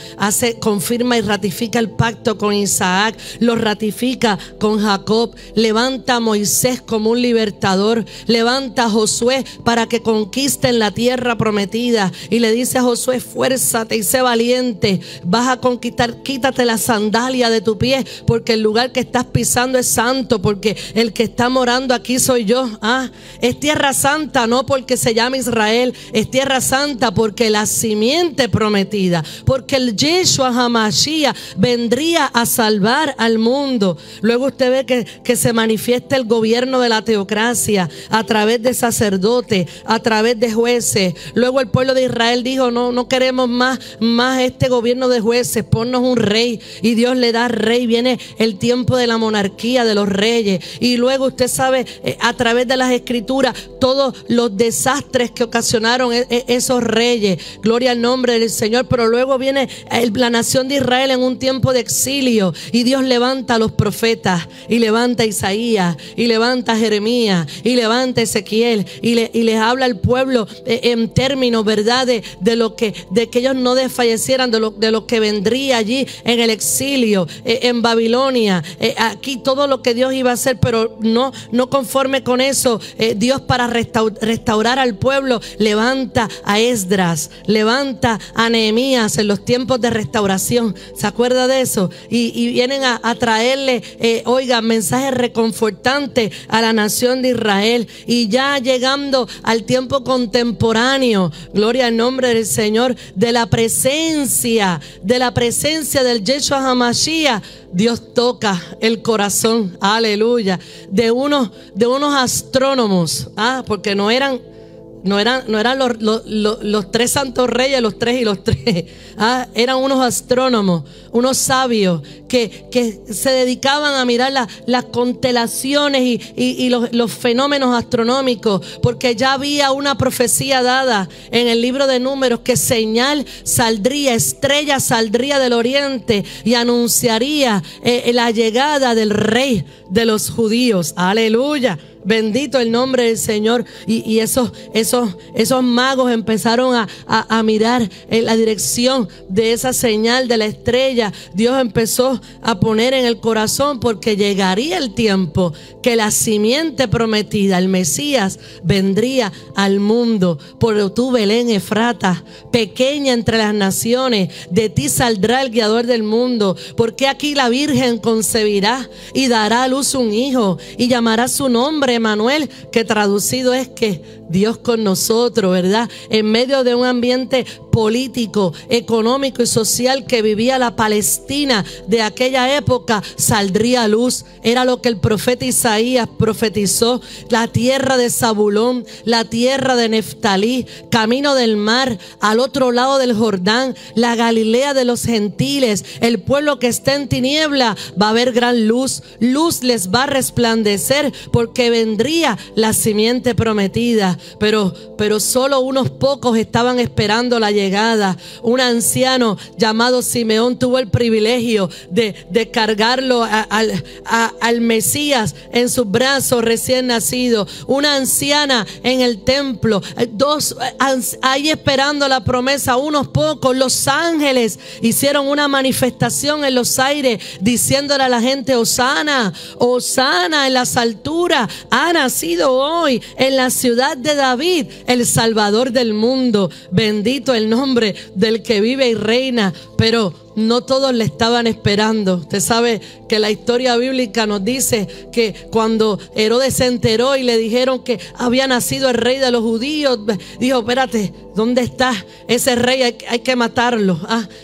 confirma y ratifica el pacto con Isaac, lo ratifica con Jacob, levanta a Moisés como un libertador, levanta a Josué para que conquisten la tierra prometida y le dice a Josué: esfuérzate y sé valiente, vas a conquistar, quítate la sandalia de tu pie, porque el lugar que estás pisando es santo, porque el que está morando aquí soy yo. Es tierra santa, no porque se llama Israel, es tierra santa porque la simiente prometida, porque el Yeshua HaMashiach vendría a salvar al mundo. Luego usted ve que se manifiesta el gobierno de la teocracia a través de sacerdotes, a través de jueces. Luego el pueblo de Israel dijo: no queremos más este gobierno de jueces, ponnos un rey, y Dios le da rey. Viene el tiempo de la monarquía de los reyes, y luego usted sabe a través de las escrituras todos los desastres que ocasionaron esos reyes, gloria al nombre del Señor. Pero luego viene la nación de Israel en un tiempo de exilio, y Dios levanta a los profetas, y levanta a Isaías, y levanta a Jeremías, y levanta a Ezequiel, y les habla al pueblo en términos, ¿verdad?, de que ellos no desfallecieran, de lo que vendría allí en el exilio, en Babilonia, aquí todo lo que Dios iba a hacer. Pero no conforme con eso, Dios, para restaurar al pueblo, levanta a Esdras, levanta a Nehemías en los tiempos de restauración. ¿Se acuerda de eso? Y vienen a traerle, mensajes reconfortantes a la nación de Israel. Y ya llegando al tiempo contemporáneo, gloria al nombre del Señor, de la presencia del Yeshua HaMashiach, Dios toca el corazón, aleluya, de unos astrónomos, porque no eran los tres santos reyes, los tres y los tres. Eran unos astrónomos, unos sabios que se dedicaban a mirar las constelaciones y los fenómenos astronómicos, porque ya había una profecía dada en el libro de Números que señal saldría, estrella saldría del oriente y anunciaría la llegada del rey de los judíos. Aleluya. Bendito el nombre del Señor. Y esos magos empezaron a mirar en la dirección de esa señal de la estrella. Dios empezó a poner en el corazón, porque llegaría el tiempo que la simiente prometida, el Mesías, vendría al mundo. Por tú, Belén Efrata, pequeña entre las naciones, de ti saldrá el guiador del mundo. Porque aquí la Virgen concebirá y dará a luz un hijo, y llamará su nombre Emanuel, que traducido es que Dios con nosotros, ¿verdad? En medio de un ambiente político, económico y social que vivía la Palestina de aquella época, saldría luz. Era lo que el profeta Isaías profetizó: la tierra de Zabulón, la tierra de Neftalí, camino del mar, al otro lado del Jordán, la Galilea de los gentiles. El pueblo que está en tiniebla va a ver gran luz, luz les va a resplandecer, porque vendría la simiente prometida. Pero solo unos pocos estaban esperando la llegada. Un anciano llamado Simeón tuvo el privilegio de cargarlo al Mesías en sus brazos recién nacido. Una anciana en el templo, dos ahí esperando la promesa, unos pocos. Los ángeles hicieron una manifestación en los aires diciéndole a la gente: Hosana, Hosana en las alturas, ha nacido hoy en la ciudad de de David, el Salvador del mundo. Bendito el nombre del que vive y reina. Pero no todos le estaban esperando. Usted sabe que la historia bíblica nos dice que cuando Herodes se enteró y le dijeron que había nacido el rey de los judíos, dijo: espérate, ¿dónde está ese rey? Hay que matarlo,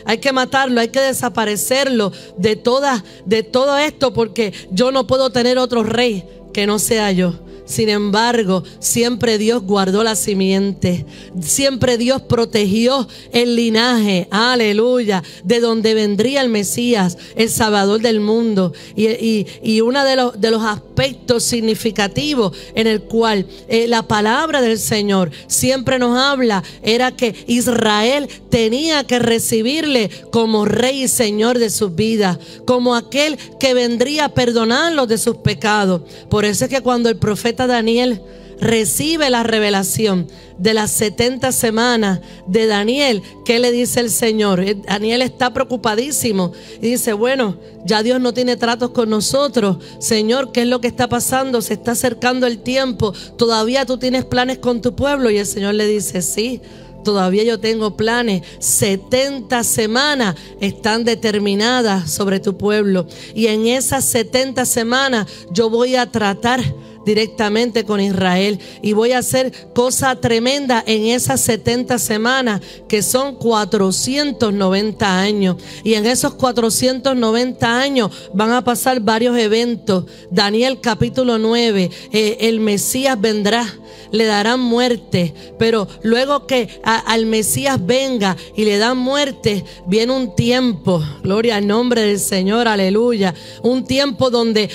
hay que matarlo, hay que desaparecerlo de todo esto, porque yo no puedo tener otro rey que no sea yo. Sin embargo, siempre Dios guardó la simiente, siempre Dios protegió el linaje, aleluya, de donde vendría el Mesías, el Salvador del mundo. Y uno de los aspectos significativos en el cual la palabra del Señor siempre nos habla era que Israel tenía que recibirle como rey y señor de sus vidas, como aquel que vendría a perdonarlos de sus pecados. Por eso es que cuando el profeta Daniel recibe la revelación de las 70 semanas de Daniel, ¿qué le dice el Señor? Daniel está preocupadísimo y dice: bueno, ya Dios no tiene tratos con nosotros. Señor, ¿qué es lo que está pasando? Se está acercando el tiempo. ¿Todavía tú tienes planes con tu pueblo? Y el Señor le dice: sí, todavía yo tengo planes. 70 semanas están determinadas sobre tu pueblo, y en esas 70 semanas yo voy a tratar directamente con Israel, y voy a hacer cosa tremenda en esas 70 semanas, que son 490 años. Y en esos 490 años van a pasar varios eventos. Daniel capítulo 9, el Mesías vendrá, le darán muerte, pero luego que al Mesías venga y le dan muerte, viene un tiempo, gloria al nombre del Señor, aleluya, un tiempo donde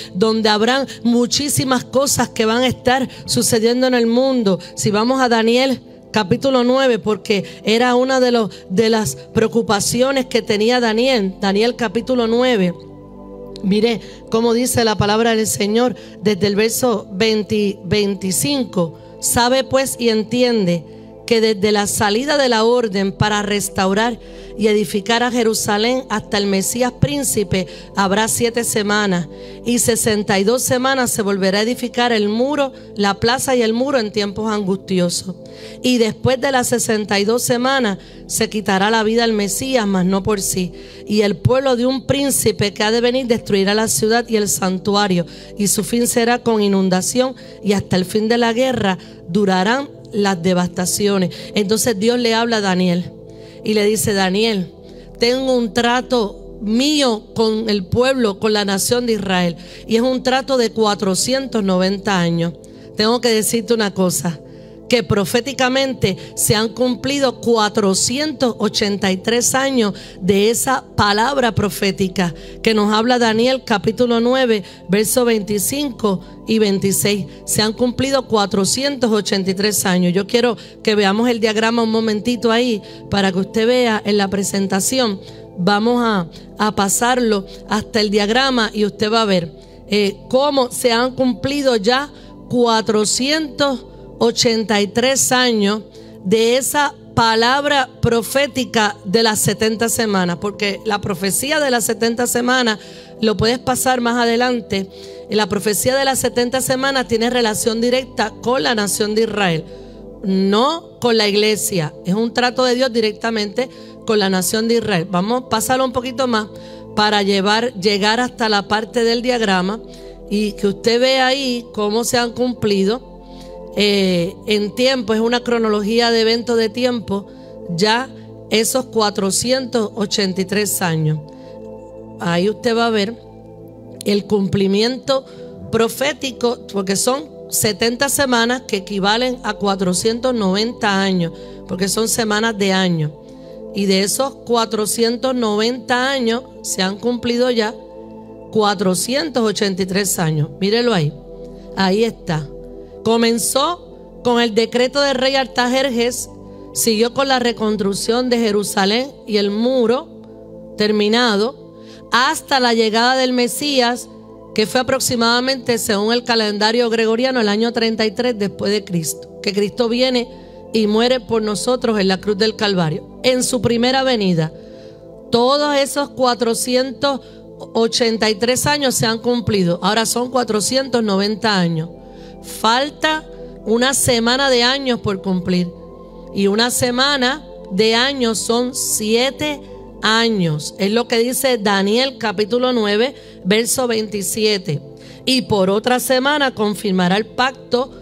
habrán muchísimas cosas que van a estar sucediendo en el mundo. Si vamos a Daniel capítulo 9, porque era una de las preocupaciones que tenía Daniel. Daniel capítulo 9, mire cómo dice la palabra del Señor desde el verso 25. Sabe pues y entiende que desde la salida de la orden para restaurar y edificar a Jerusalén hasta el Mesías príncipe habrá 7 semanas, y 62 semanas se volverá a edificar el muro, la plaza y el muro en tiempos angustiosos. Y después de las 62 semanas se quitará la vida al Mesías, mas no por sí. Y el pueblo de un príncipe que ha de venir destruirá la ciudad y el santuario, y su fin será con inundación, y hasta el fin de la guerra durarán las devastaciones. Entonces Dios le habla a Daniel y le dice: Daniel, tengo un trato mío con el pueblo, con la nación de Israel, y es un trato de 490 años. Tengo que decirte una cosa, que proféticamente se han cumplido 483 años de esa palabra profética que nos habla Daniel capítulo 9, versos 25 y 26. Se han cumplido 483 años. Yo quiero que veamos el diagrama un momentito ahí para que usted vea en la presentación. Vamos a pasarlo hasta el diagrama y usted va a ver cómo se han cumplido ya 483 años de esa palabra profética de las 70 semanas, porque la profecía de las 70 semanas lo puedes pasar más adelante. La profecía de las 70 semanas tiene relación directa con la nación de Israel, no con la iglesia. Es un trato de Dios directamente con la nación de Israel. Vamos a pasarlo un poquito más para llegar hasta la parte del diagrama y que usted vea ahí cómo se han cumplido en tiempo. Es una cronología de eventos de tiempo, ya esos 483 años. Ahí usted va a ver el cumplimiento profético, porque son 70 semanas que equivalen a 490 años, porque son semanas de año. Y de esos 490 años se han cumplido ya 483 años. Mírelo ahí. Ahí está. Comenzó con el decreto del rey Artajerjes, siguió con la reconstrucción de Jerusalén y el muro terminado, hasta la llegada del Mesías, que fue aproximadamente, según el calendario gregoriano, el año 33 después de Cristo, que Cristo viene y muere por nosotros en la cruz del Calvario, en su primera venida. Todos esos 483 años se han cumplido. Ahora son 490 años. Falta una semana de años por cumplir. Y una semana de años son 7 años. Es lo que dice Daniel capítulo 9, verso 27. Y por otra semana confirmará el pacto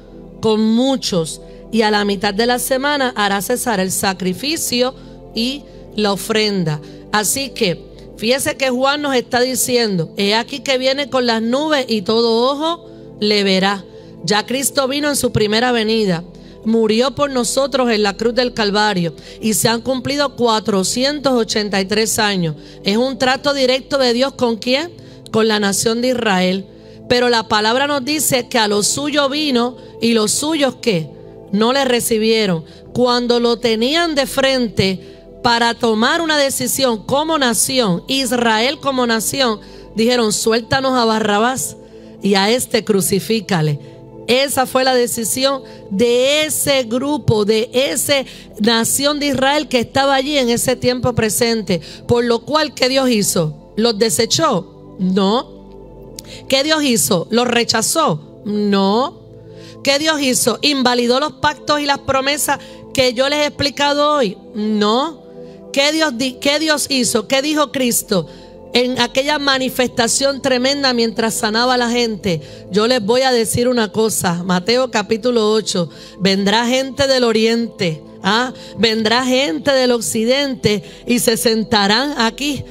con muchos. Y a la mitad de la semana hará cesar el sacrificio y la ofrenda. Así que fíjese que Juan nos está diciendo: he aquí que viene con las nubes y todo ojo le verá. Ya Cristo vino en su primera venida, murió por nosotros en la cruz del Calvario y se han cumplido 483 años. Es un trato directo de Dios ¿con quién? Con la nación de Israel. Pero la palabra nos dice que a los suyos vino y los suyos ¿qué? No le recibieron. Cuando lo tenían de frente para tomar una decisión como nación, Israel como nación, dijeron: suéltanos a Barrabás y a este crucifícale. Esa fue la decisión de ese grupo, de esa nación de Israel que estaba allí en ese tiempo presente. Por lo cual, ¿qué Dios hizo? ¿Los desechó? No. ¿Qué Dios hizo? ¿Los rechazó? No. ¿Qué Dios hizo? ¿Invalidó los pactos y las promesas que yo les he explicado hoy? No. ¿Qué Dios hizo? ¿Qué dijo Cristo en aquella manifestación tremenda mientras sanaba a la gente? Yo les voy a decir una cosa. Mateo capítulo 8. Vendrá gente del oriente, vendrá gente del occidente y se sentarán aquí,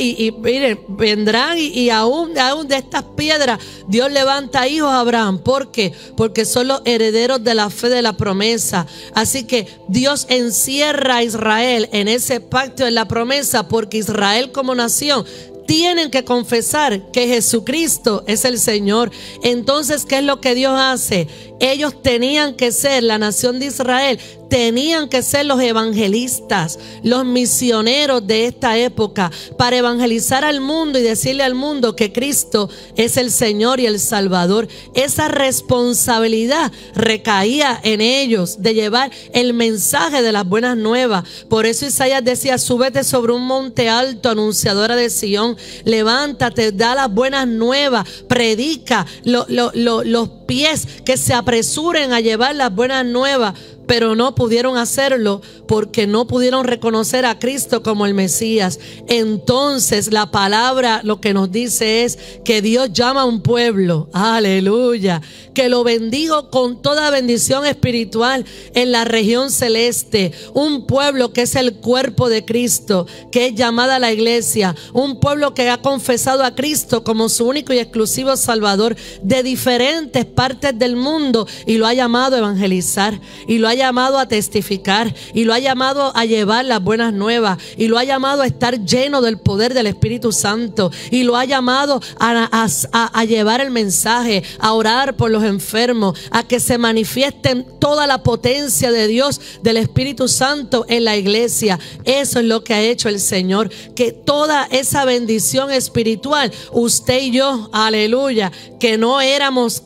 y miren, vendrán y aún de estas piedras Dios levanta hijos a Abraham. ¿Por qué? Porque son los herederos de la fe de la promesa. Así que Dios encierra a Israel en ese pacto de la promesa, porque Israel como nación tienen que confesar que Jesucristo es el Señor. Entonces, ¿qué es lo que Dios hace? Ellos tenían que ser, la nación de Israel, tenían que ser los evangelistas, los misioneros de esta época, para evangelizar al mundo y decirle al mundo que Cristo es el Señor y el Salvador. Esa responsabilidad recaía en ellos de llevar el mensaje de las buenas nuevas. Por eso Isaías decía: súbete sobre un monte alto, anunciadora de Sión, levántate, da las buenas nuevas, predica, los pies que se apresuren a llevar las buenas nuevas. Pero no pudieron hacerlo porque no pudieron reconocer a Cristo como el Mesías. Entonces la palabra lo que nos dice es que Dios llama a un pueblo, aleluya, que lo bendigo con toda bendición espiritual en la región celeste. Un pueblo que es el cuerpo de Cristo, que es llamada la iglesia. Un pueblo que ha confesado a Cristo como su único y exclusivo Salvador, de diferentes partes del mundo, y lo ha llamado a evangelizar, y lo ha llamado a testificar, y lo ha llamado a llevar las buenas nuevas, y lo ha llamado a estar lleno del poder del Espíritu Santo, y lo ha llamado a llevar el mensaje, a orar por los enfermos, a que se manifiesten toda la potencia de Dios, del Espíritu Santo en la iglesia. Eso es lo que ha hecho el Señor, que toda esa bendición espiritual, usted y yo, aleluya, que no éramos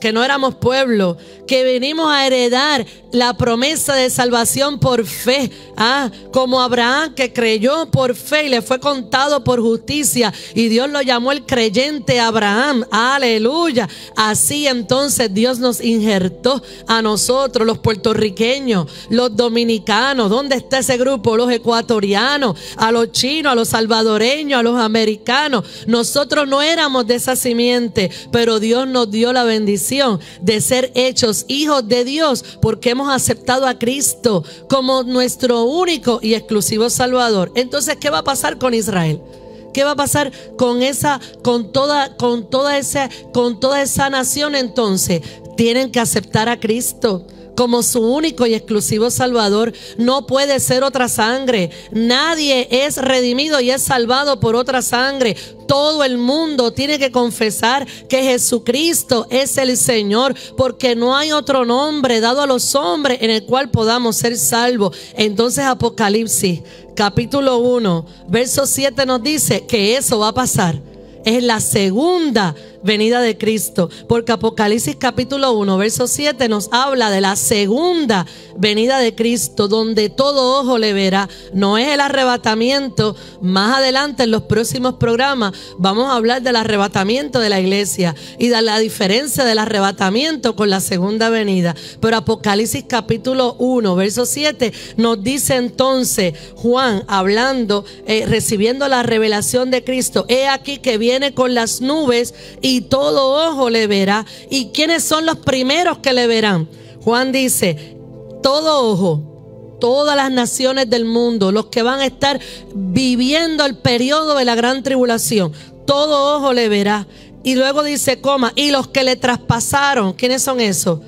pueblo, que venimos a heredar la promesa de salvación por fe, como Abraham, que creyó por fe y le fue contado por justicia, y Dios lo llamó el creyente Abraham, aleluya. Así entonces Dios nos injertó a nosotros, los puertorriqueños, los dominicanos. ¿Dónde está ese grupo? Los ecuatorianos, a los chinos, a los salvadoreños, a los americanos. Nosotros no éramos de esa simiente, pero Dios nos dio la bendición de ser hechos hijos de Dios, porque hemos aceptado a Cristo como nuestro único y exclusivo Salvador. Entonces, ¿qué va a pasar con Israel? ¿Qué va a pasar con toda esa nación? Entonces, tienen que aceptar a Cristo como su único y exclusivo Salvador. No puede ser otra sangre. Nadie es redimido y es salvado por otra sangre. Todo el mundo tiene que confesar que Jesucristo es el Señor, porque no hay otro nombre dado a los hombres en el cual podamos ser salvos. Entonces Apocalipsis capítulo 1 verso 7 nos dice que eso va a pasar. Es la segunda venida de Cristo, porque Apocalipsis capítulo 1, verso 7 nos habla de la segunda venida de Cristo, donde todo ojo le verá. No es el arrebatamiento. Más adelante en los próximos programas vamos a hablar del arrebatamiento de la iglesia y de la diferencia del arrebatamiento con la segunda venida. Pero Apocalipsis capítulo 1, verso 7 nos dice entonces Juan, hablando, recibiendo la revelación de Cristo: he aquí que viene con las nubes y todo ojo le verá. ¿Y quiénes son los primeros que le verán? Juan dice: todo ojo, todas las naciones del mundo, los que van a estar viviendo el periodo de la gran tribulación, todo ojo le verá. Y luego dice, y los que le traspasaron, ¿quiénes son esos?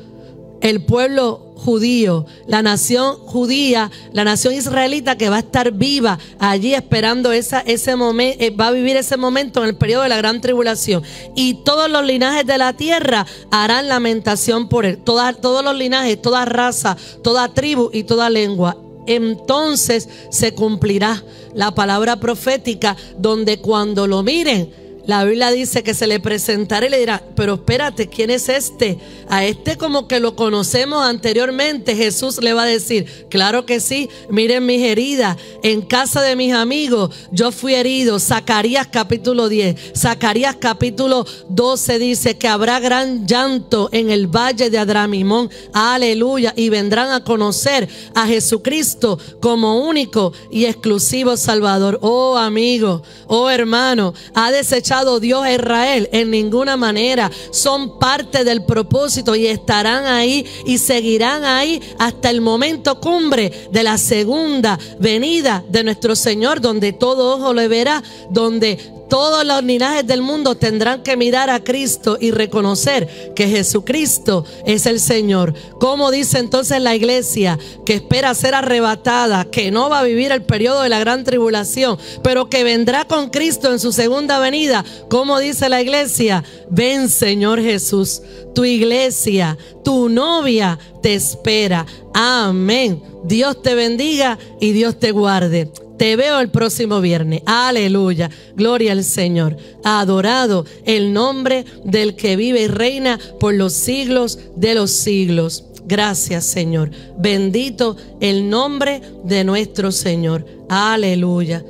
El pueblo judío, la nación judía, la nación israelita, que va a estar viva allí esperando ese momento, va a vivir ese momento en el periodo de la gran tribulación. Y todos los linajes de la tierra harán lamentación por él. Todos los linajes, toda raza, toda tribu y toda lengua. Entonces se cumplirá la palabra profética, donde cuando lo miren, la Biblia dice que se le presentará y le dirá: pero espérate, ¿quién es este? A este como que lo conocemos anteriormente. Jesús le va a decir: claro que sí, miren mis heridas, en casa de mis amigos yo fui herido. Zacarías capítulo 10, Zacarías capítulo 12 dice que habrá gran llanto en el valle de Adramimón. Aleluya. Y vendrán a conocer a Jesucristo como único y exclusivo Salvador. Oh amigo, oh hermano, ha desechado Dios a Israel en ninguna manera. Son parte del propósito y estarán ahí y seguirán ahí hasta el momento cumbre de la segunda venida de nuestro Señor, donde todo ojo le verá, donde todos los linajes del mundo tendrán que mirar a Cristo y reconocer que Jesucristo es el Señor. ¿Cómo dice entonces la iglesia que espera ser arrebatada, que no va a vivir el periodo de la gran tribulación, pero que vendrá con Cristo en su segunda venida? ¿Cómo dice la iglesia? Ven, Señor Jesús, tu iglesia, tu novia te espera. Amén. Dios te bendiga y Dios te guarde. Te veo el próximo viernes. Aleluya. Gloria al Señor. Adorado el nombre del que vive y reina por los siglos de los siglos. Gracias, Señor. Bendito el nombre de nuestro Señor. Aleluya.